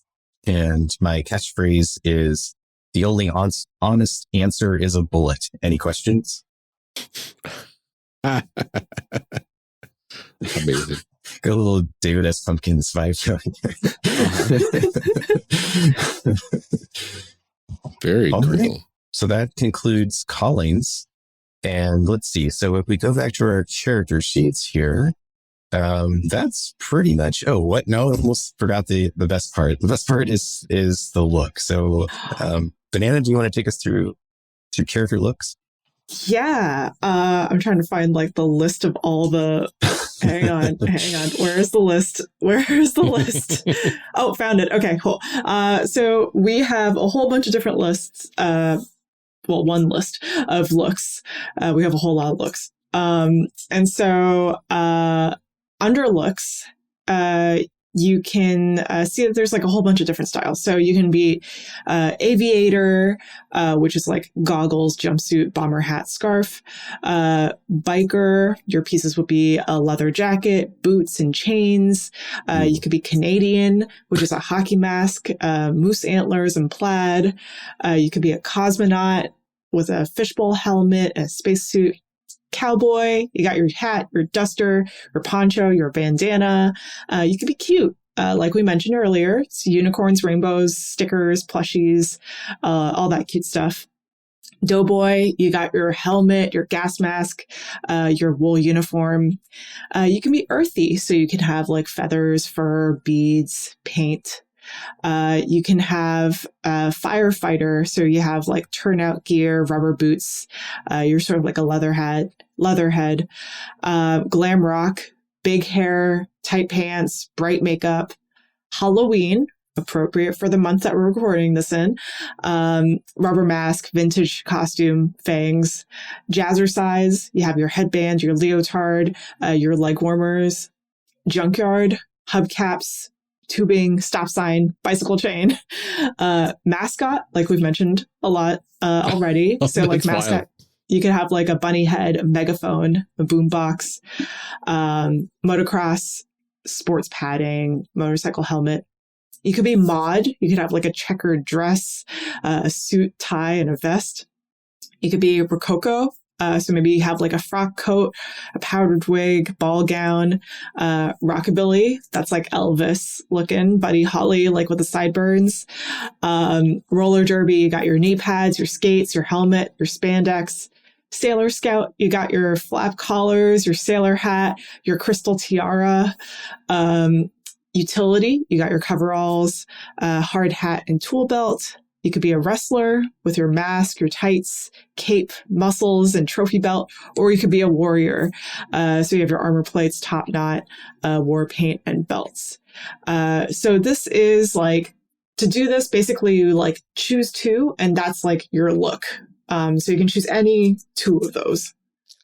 And my catchphrase is, the only honest answer is a bullet. Any questions? Amazing. Got a little David S. Pumpkins vibe going. Very cool. Right. So that concludes callings. And let's see. So if we go back to our character sheets here, that's pretty much, oh, what? No, I almost forgot the best part. The best part is the look. So, Banana, do you want to take us through character looks? Yeah. I'm trying to find like the list of all the, hang on. Where's the list? Oh, found it. Okay, cool. So we have a whole bunch of different lists. One list of looks. We have a whole lot of looks. And so, under looks, you can see that there's like a whole bunch of different styles. So you can be aviator, which is like goggles, jumpsuit, bomber hat, scarf. Biker, your pieces would be a leather jacket, boots and chains. You could be Canadian, which is a hockey mask, moose antlers and plaid. You could be a cosmonaut with a fishbowl helmet, a spacesuit. Cowboy, you got your hat, your duster, your poncho, your bandana. You could be cute. Like we mentioned earlier, it's unicorns, rainbows, stickers, plushies, all that cute stuff. Doughboy, you got your helmet, your gas mask, your wool uniform. You can be earthy, so you can have like feathers, fur, beads, paint. You can have a firefighter, so you have like turnout gear, rubber boots. You're sort of like a leatherhead. Glam rock, big hair, tight pants, bright makeup. Halloween, appropriate for the month that we're recording this in. Rubber mask, vintage costume, fangs. Jazzercise, you have your headband, your leotard, your leg warmers. Junkyard, hubcaps, tubing, stop sign, bicycle chain. Mascot, like we've mentioned a lot already. So like mascot. You could have like a bunny head, a megaphone, a boombox, motocross, sports padding, motorcycle helmet. You could be mod. You could have like a checkered dress, a suit, tie, and a vest. You could be Rococo. So maybe you have like a frock coat, a powdered wig, ball gown, rockabilly. That's like Elvis looking, Buddy Holly, like with the sideburns. Roller derby, you got your knee pads, your skates, your helmet, your spandex. Sailor Scout, you got your flap collars, your sailor hat, your crystal tiara. Utility, you got your coveralls, hard hat and tool belt. You could be a wrestler with your mask, your tights, cape, muscles, and trophy belt, or you could be a warrior. So you have your armor plates, top knot, war paint, and belts. So this is like, to do this, basically you like choose two, and that's like your look. So you can choose any two of those.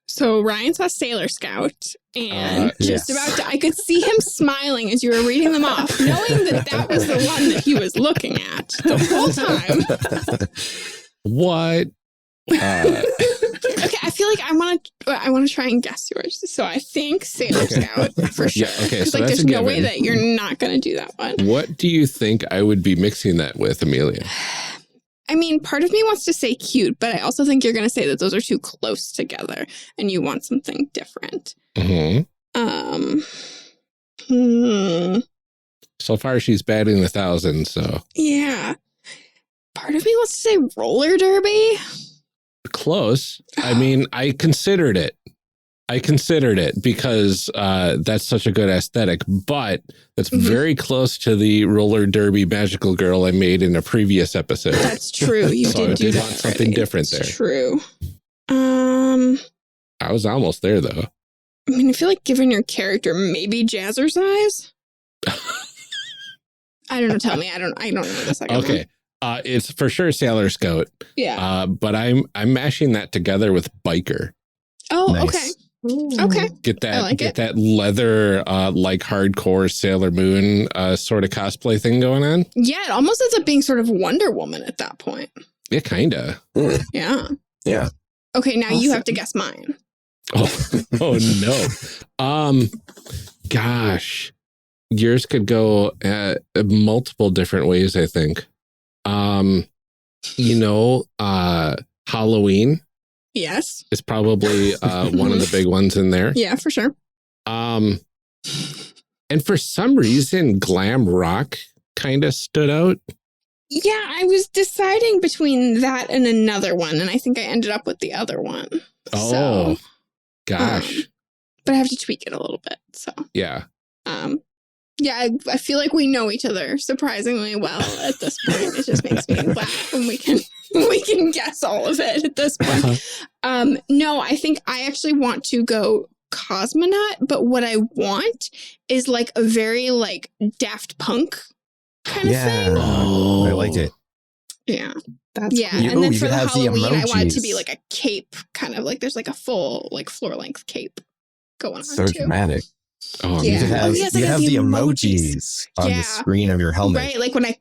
So Ryan saw Sailor Scout, and yes. I could see him smiling as you were reading them off, knowing that that was the one that he was looking at the whole time. What? Okay, I feel like I want to try and guess yours. So I think Sailor Scout for sure. Yeah, okay, Because so like, that's there's a no way given. that you're not going to do that one. What do you think I would be mixing that with, Amelia? I mean, part of me wants to say cute, but I also think you're going to say that those are too close together and you want something different. Mm-hmm. So far, she's batting 1,000, so. Yeah. Part of me wants to say roller derby. Close. I mean, I considered it because that's such a good aesthetic, but that's very close to the roller derby magical girl I made in a previous episode. That's true. You So I did do did that want something already. different It's there. True. I was almost there, though. I mean, I feel like given your character, maybe Jazzercise. I don't know. Tell me. I don't know the second one. Okay. It's for sure Sailor Scout. Yeah. But I'm mashing that together with biker. Oh, Nice. okay. Okay. Get that I like it. that leather like hardcore Sailor Moon sort of cosplay thing going on. Yeah, it almost ends up being sort of Wonder Woman at that point. Yeah, kinda. Yeah. Yeah. Okay, now you Awesome. have to guess mine. Oh no. Gosh. Yours could go multiple different ways, I think. Halloween Yes. is probably one of the big ones in there. Yeah, for sure. And for some reason, glam rock kind of stood out. Yeah, I was deciding between that and another one, and I think I ended up with the other one. Oh, So, gosh. but I have to tweak it a little bit. So, Yeah. yeah, I feel like we know each other surprisingly well at this point. It just makes me laugh when we can guess all of it at this point. No, I think I actually want to go cosmonaut, but what I want is like a very like Daft Punk kind of thing. Oh, I like it. Yeah. That's Yeah. You- And then you for could the have the Halloween, I want it to emojis. be like a cape, kind of like there's like a full like floor length cape going on So too. dramatic. Oh, Yeah. You could have, yes, you I got have the the emojis. emojis on Yeah. the screen of your helmet. Right, like when I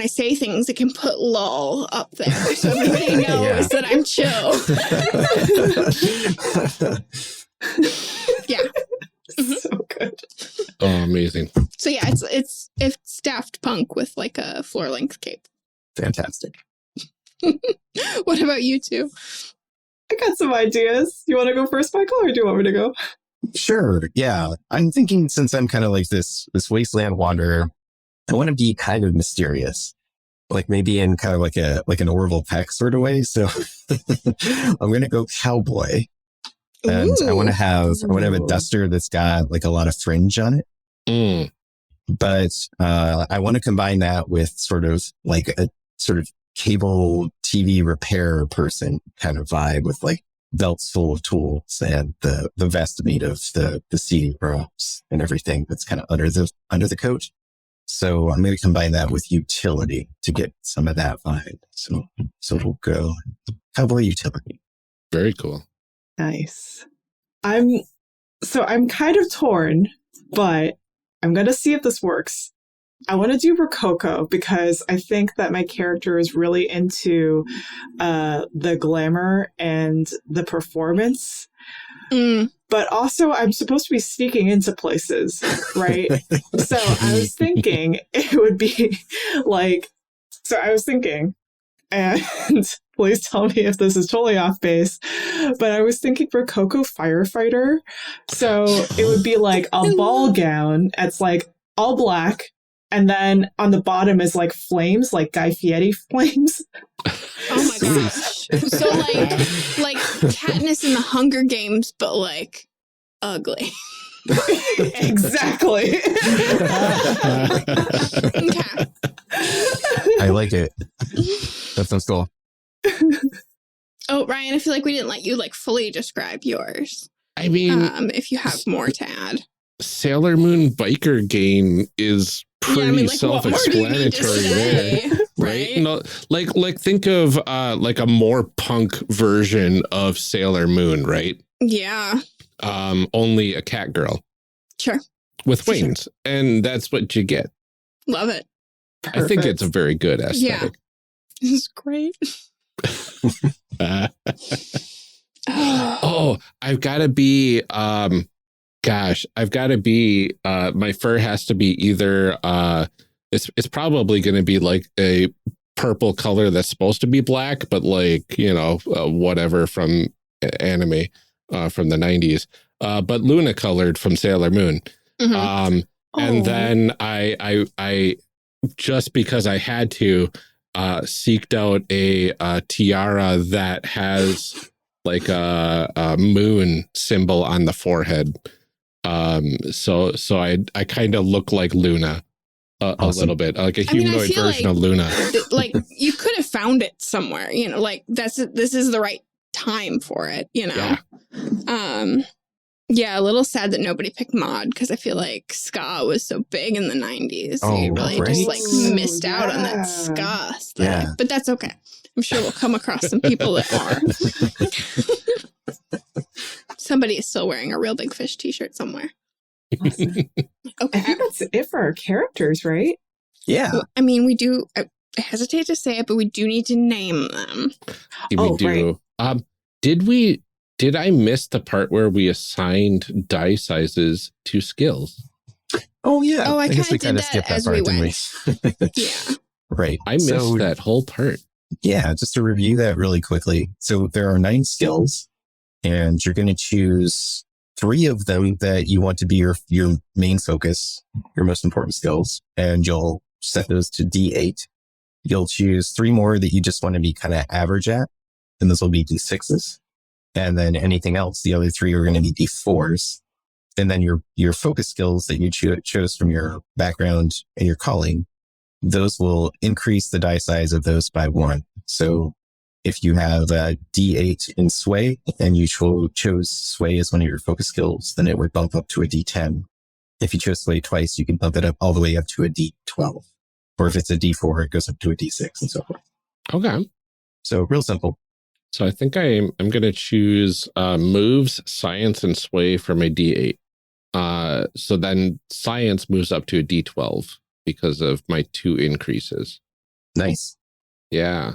say things, it can put lol up there, so everybody knows Yeah. that I'm chill. Yeah. so good. Oh, amazing. So yeah, it's Daft Punk with like a floor length cape. Fantastic. What about you two? I got some ideas. You want to go first, Michael, or do you want me to go? Sure. Yeah. I'm thinking, since I'm kind of like this wasteland wanderer, I want to be kind of mysterious, like maybe in kind of like an Orville Peck sort of way. So I'm going to go cowboy, and I want to have a duster that's got like a lot of fringe on it. Mm. But I want to combine that with sort of like a sort of cable TV repair person kind of vibe, with like belts full of tools and the vest made of the CD ropes and everything that's kind of under the coat. So I'm going to combine that with utility to get some of that vibe. So we'll go cowboy utility. Very cool. Nice. I'm kind of torn, but I'm going to see if this works. I want to do Rococo because I think that my character is really into the glamour and the performance. But also I'm supposed to be sneaking into places, right? So I was thinking it would be like, and please tell me if this is totally off base, but I was thinking Rococo firefighter. So it would be like a ball gown. It's like all black. And then on the bottom is like flames, like Guy Fieri flames. Oh my gosh. So like Katniss in the Hunger Games, but like ugly. Exactly. Okay. I like it. That sounds cool. Oh, Ryan, I feel like we didn't let you like fully describe yours. I mean, if you have more to add. Sailor Moon biker game is pretty like, self-explanatory there, right? No, like think of like a more punk version of Sailor Moon, right? Yeah. Only a cat girl. Sure. With wings, and that's what you get. Love it. Perfect. I think it's a very good aesthetic. Yeah. This is great. Oh, I've got to be my fur has to be either it's probably going to be like a purple color that's supposed to be black, but like, you know, whatever from anime from the 90s, but Luna colored from Sailor Moon. And then I just because I had to seeked out a tiara that has like a moon symbol on the forehead. So I kind of look like Luna a little bit, like a humanoid version of Luna. Like you could have found it somewhere, you know, like this is the right time for it, you know? Yeah. Yeah, a little sad that nobody picked mod because I feel like ska was so big in the 90s. Oh, you really right. just like missed out on that ska stuff. Yeah. But that's okay. I'm sure we'll come across some people that are. Somebody is still wearing a Real Big Fish t-shirt somewhere. Awesome. Okay. I think that's it for our characters, right? Yeah. Well, I mean, we do, I hesitate to say it, but we do need to name them. We do. Right. Did I miss the part where we assigned die sizes to skills? Oh, yeah. Oh, I guess we kind of skipped that that part, we didn't we? Yeah. Right. I missed that whole part. Yeah, just to review that really quickly. So there are 9 skills, and you're going to choose 3 of them that you want to be your main focus, your most important skills, and you'll set those to D8. You'll choose 3 more that you just want to be kind of average at, and those will be D6s. And then anything else, the other 3 are going to be D4s. And then your focus skills that you chose from your background and your calling, those will increase the die size of those by 1. So if you have a D8 in sway and you chose sway as one of your focus skills, then it would bump up to a D10. If you chose sway twice, you can bump it up all the way up to a D12. Or if it's a D4, it goes up to a D6 and so forth. Okay. So real simple. So I think I'm going to choose moves, science, and sway for my D8. So then science moves up to a D12 because of my 2 increases. Nice. Yeah.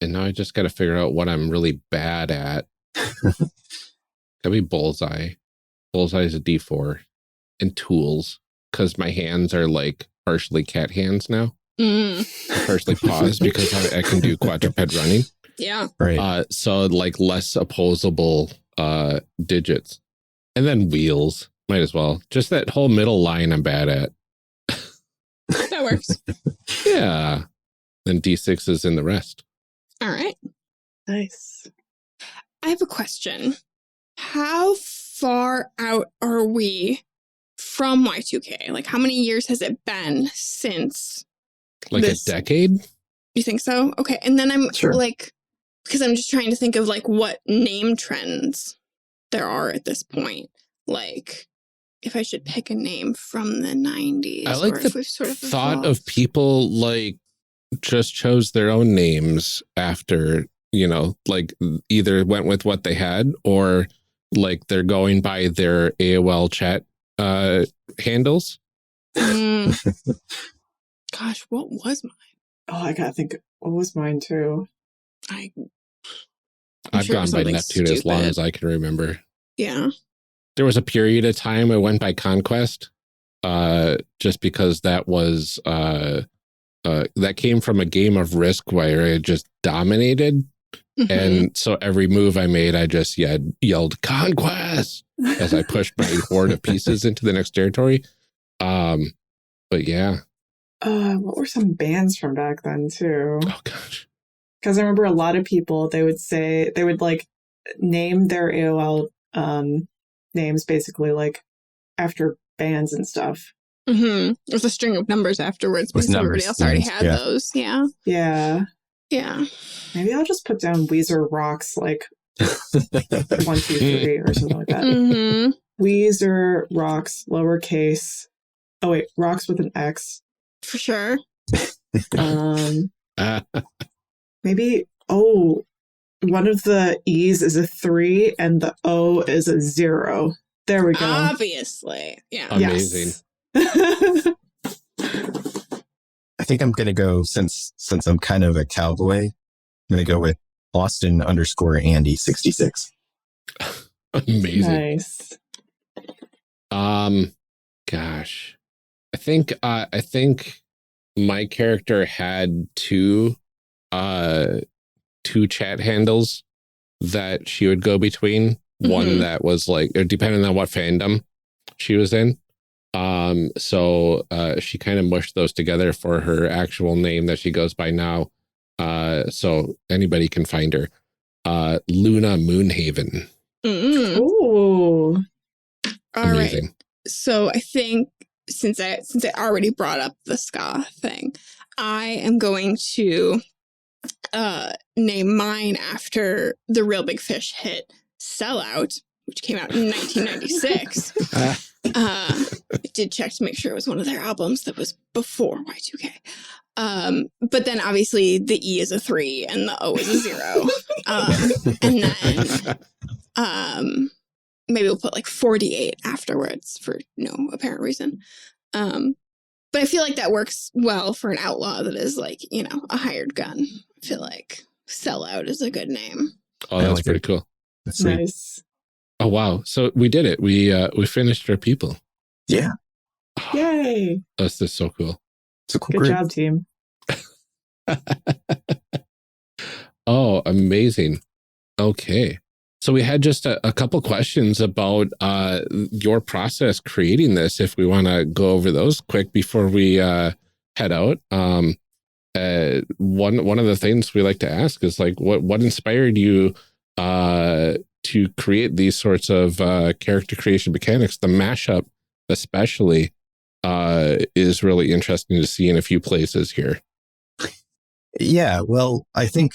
And now I just got to figure out what I'm really bad at. Could be bullseye. Bullseye is a D4. And tools, because my hands are like partially cat hands now. Partially paws because I can do quadruped running. Yeah. Right. So like less opposable digits. And then wheels. Might as well. Just that whole middle line I'm bad at. That works. Yeah. Then D6s in the rest. All right. Nice. I have a question. How far out are we from Y2K? Like how many years has it been since? Like a decade? You think so? Okay. And then I'm Sure. like, because I'm just trying to think of like what name trends there are at this point. Like if I should pick a name from the 90s. I like or the if we've sort of thought evolved. of people like just chose their own names after, you know, like either went with what they had or like they're going by their AOL chat handles. Gosh, what was mine? Oh, I gotta think. What was mine too? I'm I've sure it gone was by something Neptune as long stupid. as I can remember. Yeah. There was a period of time I went by Conquest, just because that was that came from a game of Risk where I just dominated. Mhm. And so every move I made, I just yelled Conquest as I pushed my horde of pieces into the next territory. But yeah. What were some bands from back then too? Oh gosh. Because I remember a lot of people, they would like name their AOL names basically like after bands and stuff. With a string of numbers afterwards With because everybody numbers, else already yes, had yeah. those. Yeah. Yeah. Yeah. Maybe I'll just put down Weezer Rocks like 1, 2, 3 or something like that. Mm-hmm. Weezer Rocks, lowercase. Oh wait, Rocks with an X. For sure. Maybe, one of the E's is a 3 and the O is a 0. There we go. Obviously. Yeah. Amazing. Yes. I think I'm going to go, since I'm kind of a cowboy, I'm going to go with Austin_Andy66. Amazing. Nice. Gosh, I think my character had two chat handles that she would go between. One that was like, depending on what fandom she was in. So she kind of mushed those together for her actual name that she goes by now. So anybody can find her. Luna Moonhaven. Mm-hmm. Ooh. All Amazing. right. So I think since I already brought up the ska thing, I am going to name mine after the Real Big Fish hit Sellout, which came out in 1996. I did check to make sure it was one of their albums that was before Y2K. But then obviously the E is a 3 and the O is a 0. And then maybe we'll put like 48 afterwards for no apparent reason. But I feel like that works well for an outlaw that is like, a hired gun. I feel like Sellout is a good name. Oh, that's like pretty it. cool. That's sweet. Nice. Oh, wow. So we did it. We finished our people. Yeah. Yay. That's just so cool. It's a cool Good group. job, team. Oh, amazing. Okay. So we had just a couple questions about your process creating this, if we want to go over those quick before we head out. One of the things we like to ask is like, what inspired you to create these sorts of character creation mechanics? The mashup especially is really interesting to see in a few places here. Yeah, well, I think,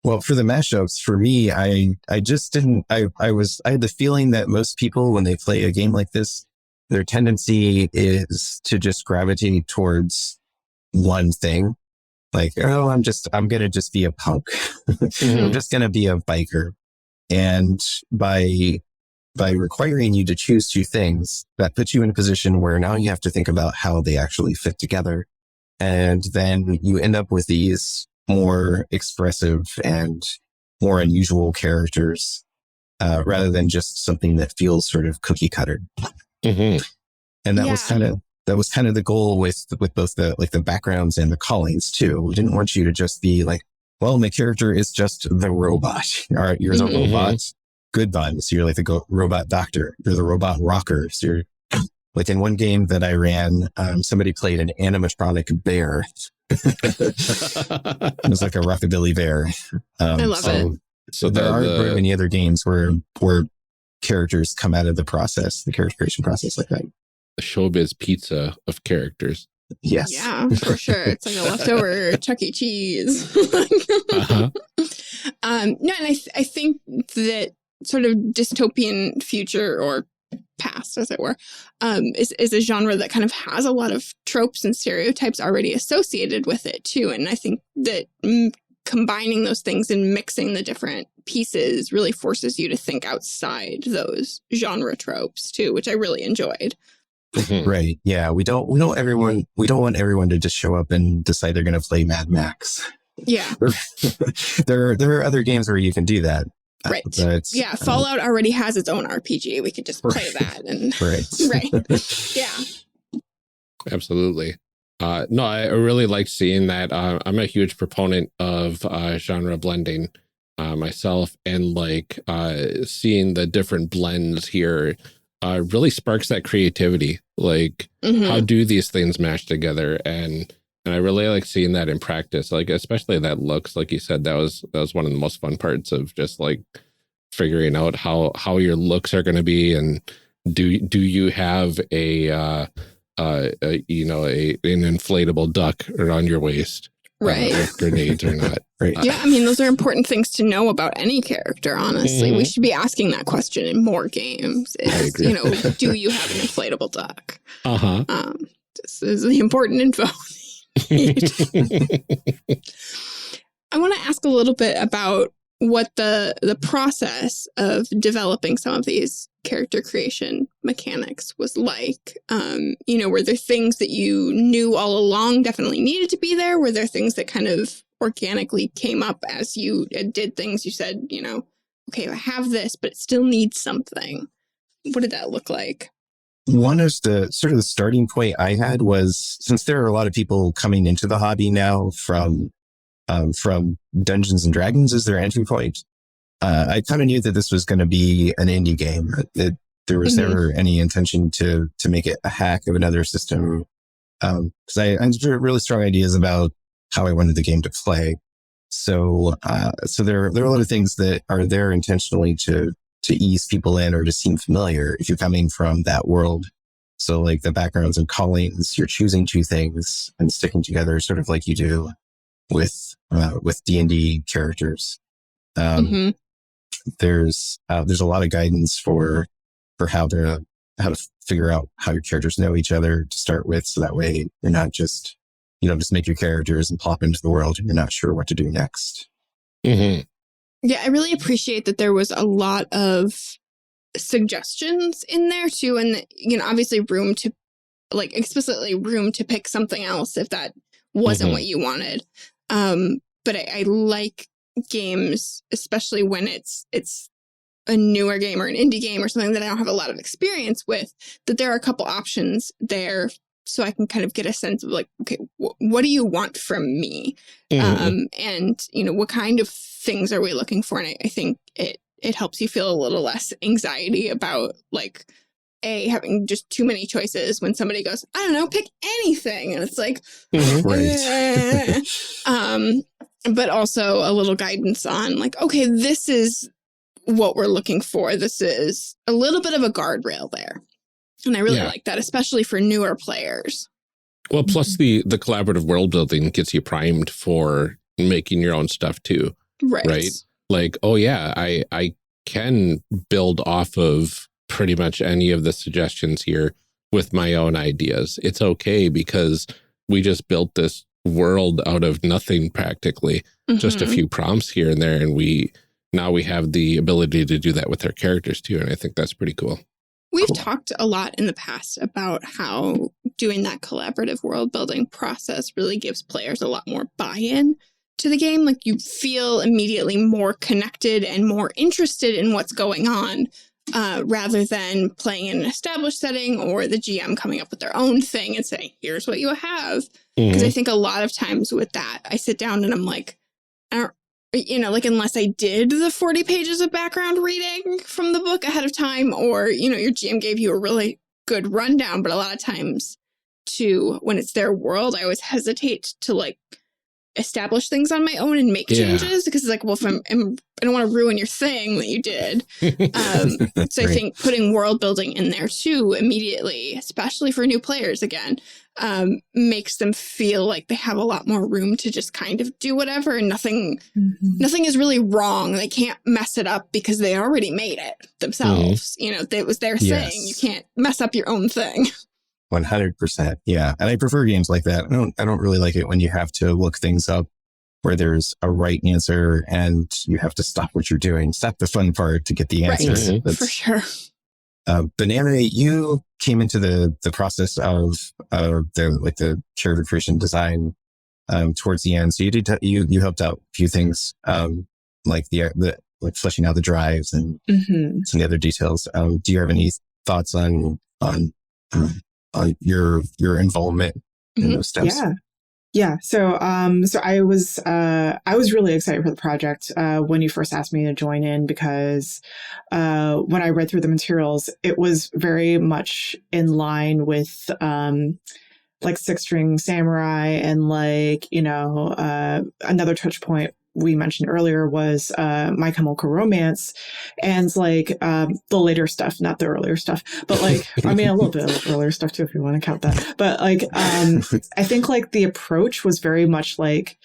well, for the mashups, for me, I just didn't, I had the feeling that most people, when they play a game like this, their tendency is to just gravitate towards one thing. Like, oh, I'm going to just be a punk. I'm just going to be a biker. And by requiring you to choose two things, that puts you in a position where now you have to think about how they actually fit together. And then you end up with these more expressive and more unusual characters, rather than just something that feels sort of cookie cutter. And that was kind of the goal with both the backgrounds and the callings too. We didn't want you to just be like, well, my character is just the robot. All right, you're the robot. Good bun. So you're like the robot doctor. You're the robot rocker. So you're like, in one game that I ran, somebody played an animatronic bear. It was like a rockabilly bear. I love it. So there aren't very many other games where characters come out of the character creation process like that. The showbiz pizza of characters. Yes. Yeah, for sure. It's like a leftover Chuck E. Cheese. No, and I think that sort of dystopian future, or past, as it were, is a genre that kind of has a lot of tropes and stereotypes already associated with it too. And I think that combining those things and mixing the different pieces really forces you to think outside those genre tropes too, which I really enjoyed. Right. Yeah. We don't want everyone to just show up and decide they're going to play Mad Max. Yeah. There are other games where you can do that. Right. But, yeah. Fallout already has its own RPG. We could just play that. And right. Yeah. Absolutely. No, I really like seeing that. I'm a huge proponent of genre blending myself, and like seeing the different blends here really sparks that creativity. Like, how do these things mash together? And I really like seeing that in practice. Like, especially that looks, like you said, that was one of the most fun parts of just like figuring out how your looks are going to be, and do you have an inflatable duck around your waist, right? With grenades or not? Right. Yeah, I mean, those are important things to know about any character. Honestly, we should be asking that question in more games. Is, do you have an inflatable duck? This is the important info. I want to ask a little bit about what the process of developing some of these character creation mechanics was like. Were there things that you knew all along definitely needed to be there? Were there things that kind of organically came up as you did things? You said, okay, I have this, but it still needs something. What did that look like? One of the sort of the starting point I had was, since there are a lot of people coming into the hobby now from Dungeons and Dragons as their entry point, I kind of knew that this was going to be an indie game. There was never any intention to make it a hack of another system, because I had really strong ideas about how I wanted the game to play. So there are a lot of things that are there intentionally to ease people in or to seem familiar if you're coming from that world. So like the backgrounds and callings, you're choosing two things and sticking together, sort of like you do with D&D characters. There's a lot of guidance for how to figure out how your characters know each other to start with. So that way you're not just, just make your characters and plop into the world and you're not sure what to do next. Yeah, I really appreciate that there was a lot of suggestions in there too. And, obviously explicitly room to pick something else if that wasn't what you wanted. But I like games, especially when it's a newer game or an indie game or something that I don't have a lot of experience with, that there are a couple options there so I can kind of get a sense of like, okay, what do you want from me? And, what kind of things are we looking for? And I think it helps you feel a little less anxiety about like, having just too many choices when somebody goes, I don't know, pick anything. And it's like, but also a little guidance on like, okay, this is what we're looking for. This is a little bit of a guardrail there. And I really like that, especially for newer players. Well, plus the collaborative world building gets you primed for making your own stuff too. Right. Like, oh yeah, I can build off of pretty much any of the suggestions here with my own ideas. It's okay because we just built this world out of nothing practically, just a few prompts here and there. And now we have the ability to do that with our characters too. And I think that's pretty cool. We've talked a lot in the past about how doing that collaborative world building process really gives players a lot more buy-in to the game. Like you feel immediately more connected and more interested in what's going on, rather than playing in an established setting or the GM coming up with their own thing and saying, here's what you have. Because I think a lot of times with that, I sit down and I'm like, unless I did the 40 pages of background reading from the book ahead of time, or, your GM gave you a really good rundown. But a lot of times too, when it's their world, I always hesitate to like establish things on my own and make changes, because it's like, well, if I don't want to ruin your thing that you did. So I think putting world building in there too immediately, especially for new players again, makes them feel like they have a lot more room to just kind of do whatever, and nothing is really wrong. They can't mess it up because they already made it themselves. It was their thing. You can't mess up your own thing. 100%. Yeah. And I prefer games like that. I don't really like it when you have to look things up where there's a right answer and you have to stop what you're doing. Stop the fun part to get the answer. For sure. Banana, you came into the process of the character creation design towards the end. So you helped out a few things, like the fleshing out the drives and some of the other details. Do you have any thoughts on your involvement in those steps? Yeah. So I was really excited for the project when you first asked me to join in, because when I read through the materials, it was very much in line with like Six String Samurai, and like, another touch point we mentioned earlier was My Chemical Romance, and like the later stuff, not the earlier stuff, but like, I mean, a little bit of earlier stuff too, if you want to count that. But like, I think like the approach was very much like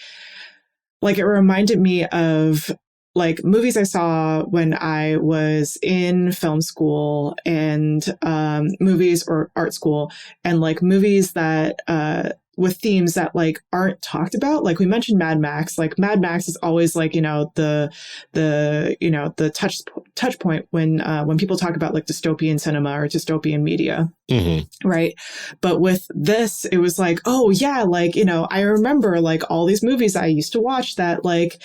it reminded me of like movies I saw when I was in film school and movies or art school, and like movies that with themes that like aren't talked about. Like we mentioned Mad Max. Like Mad Max is always like, the touch point when people talk about like dystopian cinema or dystopian media. Right. But with this, it was like, oh yeah, like, I remember like all these movies I used to watch that like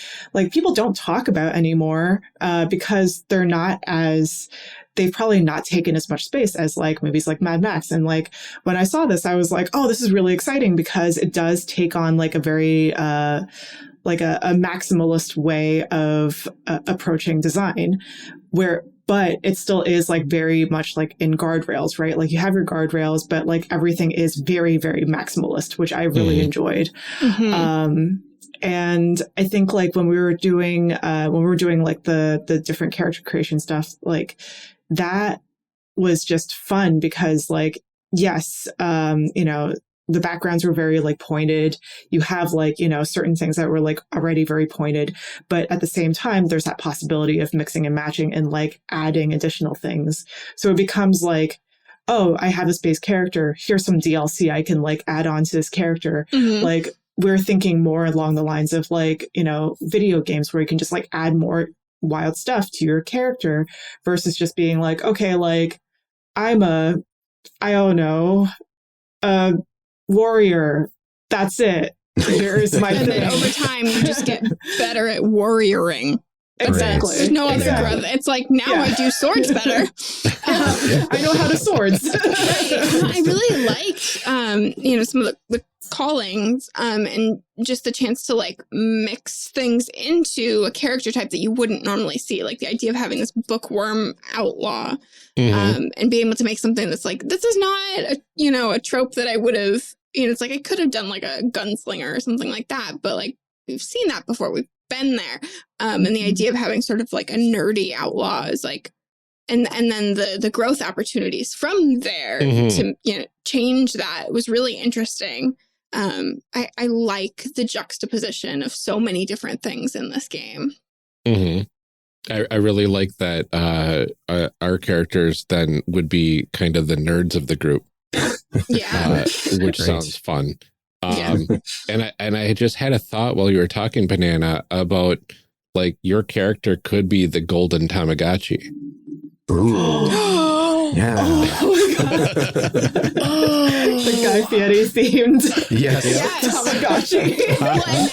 people don't talk about anymore because they're not as, they've probably not taken as much space as like movies like Mad Max. And like when I saw this, I was like, oh, this is really exciting, because it does take on like a very like a maximalist way of approaching design, but it still is like very much like in guardrails, right? Like you have your guardrails, but like everything is very, very maximalist, which I really enjoyed. And I think like when we were doing like the different character creation stuff, like that was just fun, because like, yes, the backgrounds were very like pointed. You have like, certain things that were like already very pointed, but at the same time, there's that possibility of mixing and matching and like adding additional things. So it becomes like, oh, I have this base character. Here's some DLC I can like add on to this character. Like we're thinking more along the lines of like, video games where you can just like add more wild stuff to your character versus just being like, okay, like I'm a warrior. That's it. Here's my and thing. then over time, you just get better at warrioring. Exactly. There's no other growth. It's like, now I do swords better. I know how to swords. I really like, some of the callings and just the chance to like mix things into a character type that you wouldn't normally see. Like the idea of having this bookworm outlaw and being able to make something that's like, this is not a trope that I would have, it's like I could have done like a gunslinger or something like that, but like we've seen that before. We've been there. And the idea of having sort of like a nerdy outlaw is like, and then the growth opportunities from there to change that was really interesting. I like the juxtaposition of so many different things in this game. I really like that our characters then would be kind of the nerds of the group. Which sounds fun. And I just had a thought while you were talking, Banana, about like your character could be the golden Tamagotchi. Yeah. The Guy Fieri themed. Yes. Tamagotchi. Well, and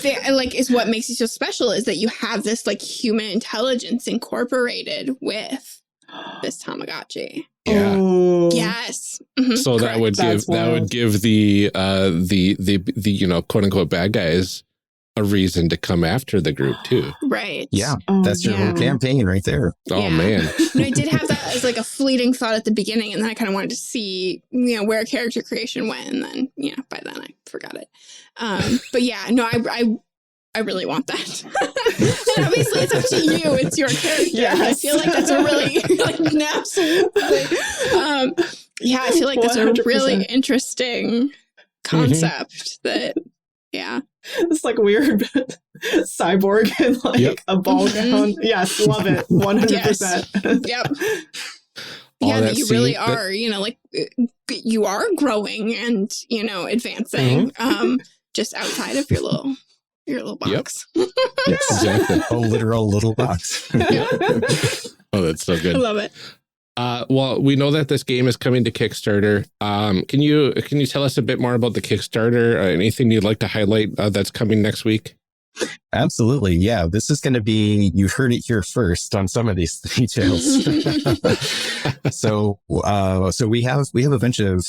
that like is what makes you so special, is that you have this like human intelligence incorporated with this Tamagotchi. Yeah. Oh. Yes. So that would give the quote unquote bad guys a reason to come after the group too. Right. Yeah. That's your whole campaign right there. Oh man. I did have that as like a fleeting thought at the beginning, and then I kind of wanted to see, where character creation went, and then, by then I forgot it. But yeah, no, I really want that. And obviously it's up to you. It's your character. Yes. I feel like that's a really absolutely. I feel like that's 100%. A really interesting concept that, It's like weird cyborg and like a ball gown. Yes, love it. 100%. Yep. That you really are, like you are growing and, advancing just outside of your little box. Yep. Yes, exactly. A literal little box. Oh, that's so good. I love it. Well, we know that this game is coming to Kickstarter. Can you tell us a bit more about the Kickstarter? Anything you'd like to highlight that's coming next week? Absolutely. Yeah. This is going to be, you heard it here first on some of these details. So we have a bunch of,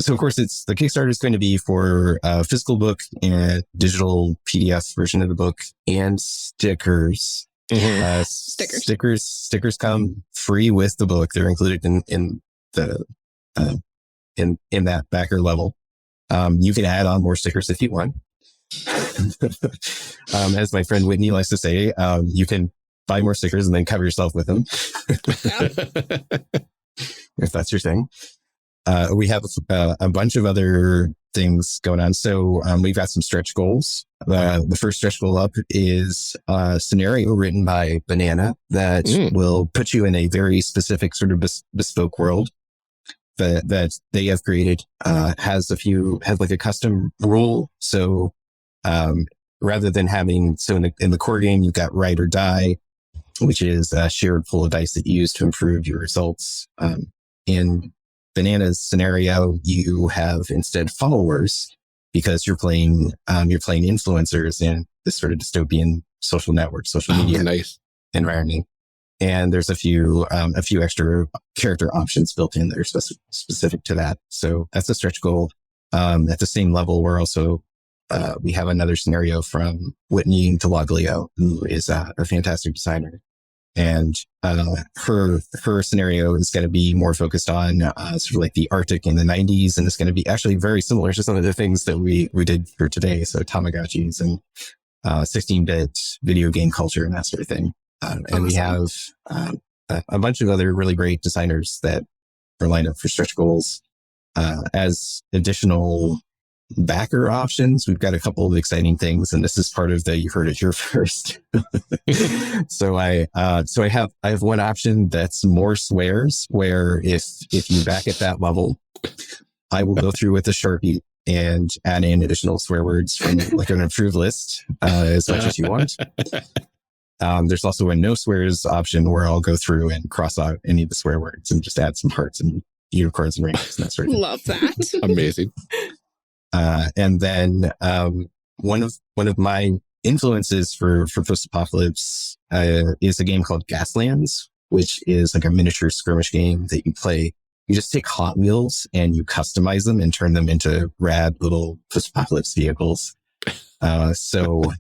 so of course the Kickstarter is going to be for a physical book and digital PDF version of the book and stickers. Mm-hmm. Stickers come free with the book. They're included in the, in that backer level. You can add on more stickers if you want. As my friend Whitney likes to say, you can buy more stickers and then cover yourself with them. If that's your thing. We have a bunch of other things going on. So we've got some stretch goals. The first stretch goal up is a scenario written by Banana that will put you in a very specific sort of bespoke world that they have created. Has like a custom rule. So rather than having, so in the core game, you've got ride or die, which is a shared pool of dice that you use to improve your results. In Banana's scenario, you have instead followers because you're playing influencers in this sort of dystopian social network, social media environment. And there's a few extra character options built in that are specific to that. So that's a stretch goal. At the same level, we're also, we have another scenario from Whitney Talaglio, who is a fantastic designer. And her scenario is going to be more focused on sort of like the Arctic in the 90s. And it's going to be actually very similar to some of the things that we did for today. So Tamagotchis and 16-bit video game culture and that sort of thing. And we have a bunch of other really great designers that are lined up for stretch goals. As additional backer options, we've got a couple of exciting things, and this is part of the you heard it here first. So I have one option that's more swears, where if you back at that level, I will go through with a Sharpie and add in additional swear words from like an approved list as much as you want. There's also a no swears option where I'll go through and cross out any of the swear words and just add some hearts and unicorns and rainbows and that sort of thing. Love that. Amazing. And then one of my influences for post-apocalypse is a game called Gaslands, which is like a miniature skirmish game that you play. You just take Hot Wheels and you customize them and turn them into rad little post-apocalypse vehicles. So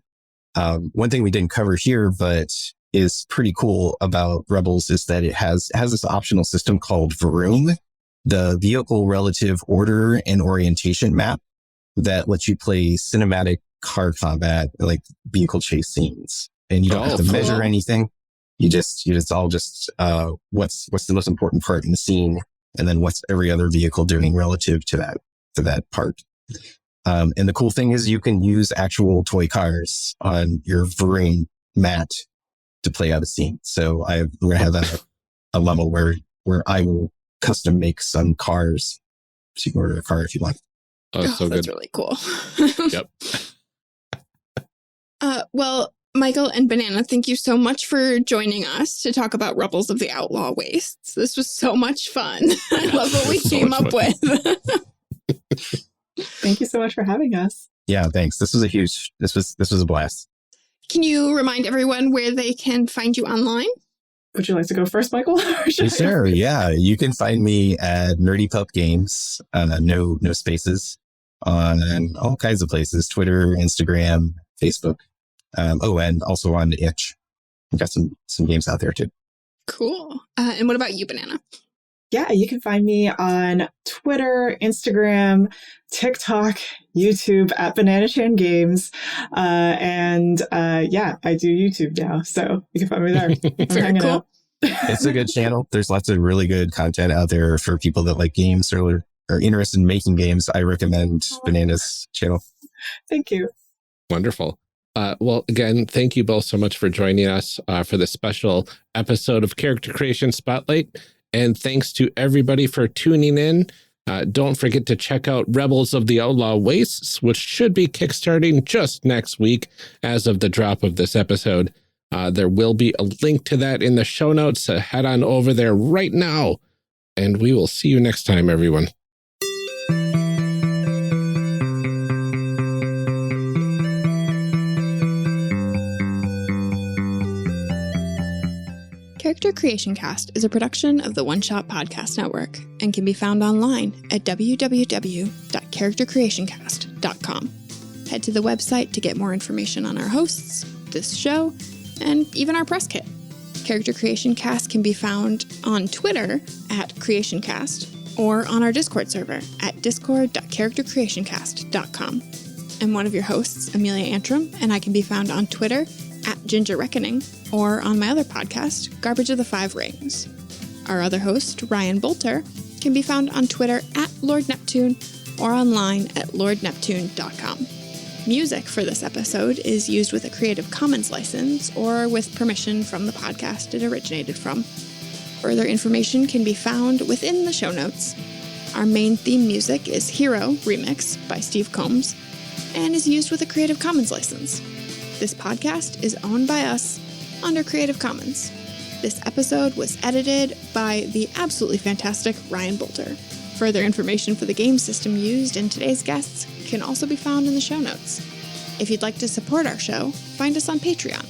one thing we didn't cover here, but is pretty cool about Rebels, is that it has this optional system called Vroom, the vehicle relative order and orientation map, that lets you play cinematic car combat, like vehicle chase scenes. And you don't have to measure anything. What's the most important part in the scene, and then what's every other vehicle doing relative to that part. And the cool thing is you can use actual toy cars on your Vroom mat to play out a scene. So we're going to have a level where I will custom make some cars. So you can order a car if you want. Oh, so that's good. Really cool. Yep. Well, Michael and Banana, thank you so much for joining us to talk about Rebels of the Outlaw Wastes. This was so much fun. I love what we came up with. Thank you so much for having us. Yeah, thanks. This was a blast. Can you remind everyone where they can find you online? Would you like to go first, Michael? Sure. Yeah, you can find me at Nerdy Pup Games. No spaces, on all kinds of places: Twitter, Instagram, Facebook. And also on itch. We've got some games out there too. Cool. And what about you, Banana? Yeah, you can find me on Twitter, Instagram, TikTok, YouTube at Banana Chan Games. I do YouTube now, so you can find me there. Very cool. Out. It's a good channel. There's lots of really good content out there for people that like games or are interested in making games. I recommend Banana's channel. Thank you. Wonderful. Well, again, thank you both so much for joining us for this special episode of Character Creation Spotlight. And thanks to everybody for tuning in. Don't forget to check out Rebels of the Outlaw Wastes, which should be kickstarting just next week as of the drop of this episode. There will be a link to that in the show notes, so head on over there right now, and we will see you next time, everyone. Character Creation Cast is a production of the One Shot Podcast Network and can be found online at www.charactercreationcast.com. Head to the website to get more information on our hosts, this show, and even our press kit. Character Creation Cast can be found on Twitter at CreationCast or on our Discord server at discord.charactercreationcast.com. I'm one of your hosts, Amelia Antrim, and I can be found on Twitter at Ginger Reckoning or on my other podcast, Garbage of the Five Rings. Our other host, Ryan Bolter, can be found on Twitter at Lord Neptune or online at lordneptune.com. Music for this episode is used with a Creative Commons license or with permission from the podcast it originated from. Further information can be found within the show notes. Our main theme music is Hero Remix by Steve Combs and is used with a Creative Commons license. This podcast is owned by us under Creative Commons. This episode was edited by the absolutely fantastic Ryan Bolter. Further information for the game system used in today's guests can also be found in the show notes. If you'd like to support our show, find us on Patreon.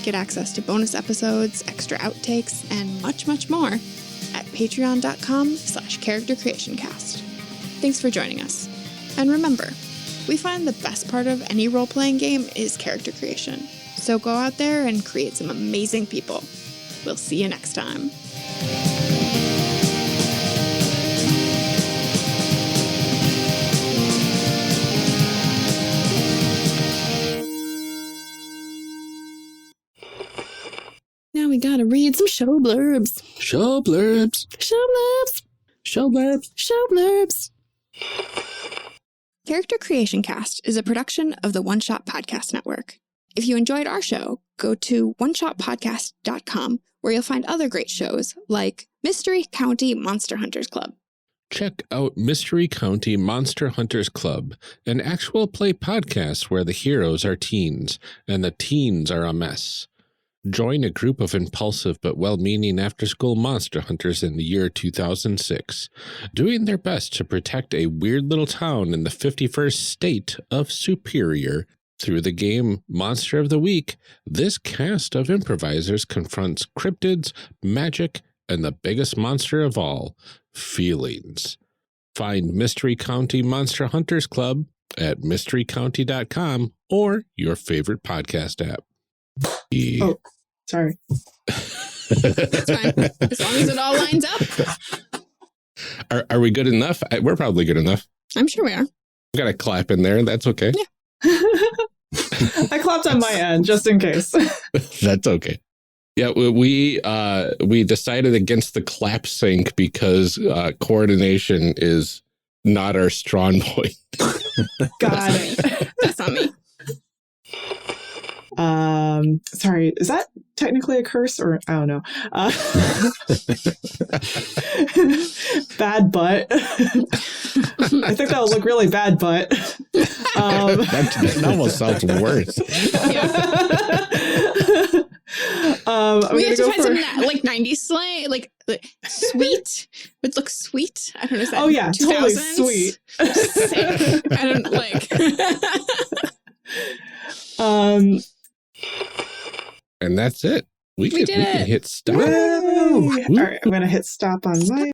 Get access to bonus episodes, extra outtakes, and much, much more at patreon.com/charactercreationcast. Thanks for joining us. And remember, we find the best part of any role-playing game is character creation. So go out there and create some amazing people. We'll see you next time. Now we gotta read some show blurbs. Show blurbs. Show blurbs. Show blurbs. Show blurbs. Character Creation Cast is a production of the One Shot Podcast Network. If you enjoyed our show, go to oneshotpodcast.com where you'll find other great shows like Mystery County Monster Hunters Club. Check out Mystery County Monster Hunters Club, an actual play podcast where the heroes are teens and the teens are a mess. Join a group of impulsive but well-meaning after-school monster hunters in the year 2006, doing their best to protect a weird little town in the 51st state of Superior. Through the game Monster of the Week, this cast of improvisers confronts cryptids, magic, and the biggest monster of all, feelings. Find Mystery County Monster Hunters Club at mysterycounty.com or your favorite podcast app. Oh, sorry. That's fine. As long as it all lines up. Are we good enough? We're probably good enough. I'm sure we are. We got a clap in there. That's okay. Yeah. I clapped on my end just in case. That's okay. Yeah, we decided against the clap sync because coordination is not our strong point. Got it. That's on me. Sorry, is that technically a curse or I don't know? Bad butt. I think that'll look really bad, but that almost sounds worse. We have to find some like 90s slang, like sweet would look sweet. I don't know. Is that oh yeah, 2000s? totally sweet. Sick. I don't like. And that's it. We can hit stop. All right, I'm gonna hit stop on my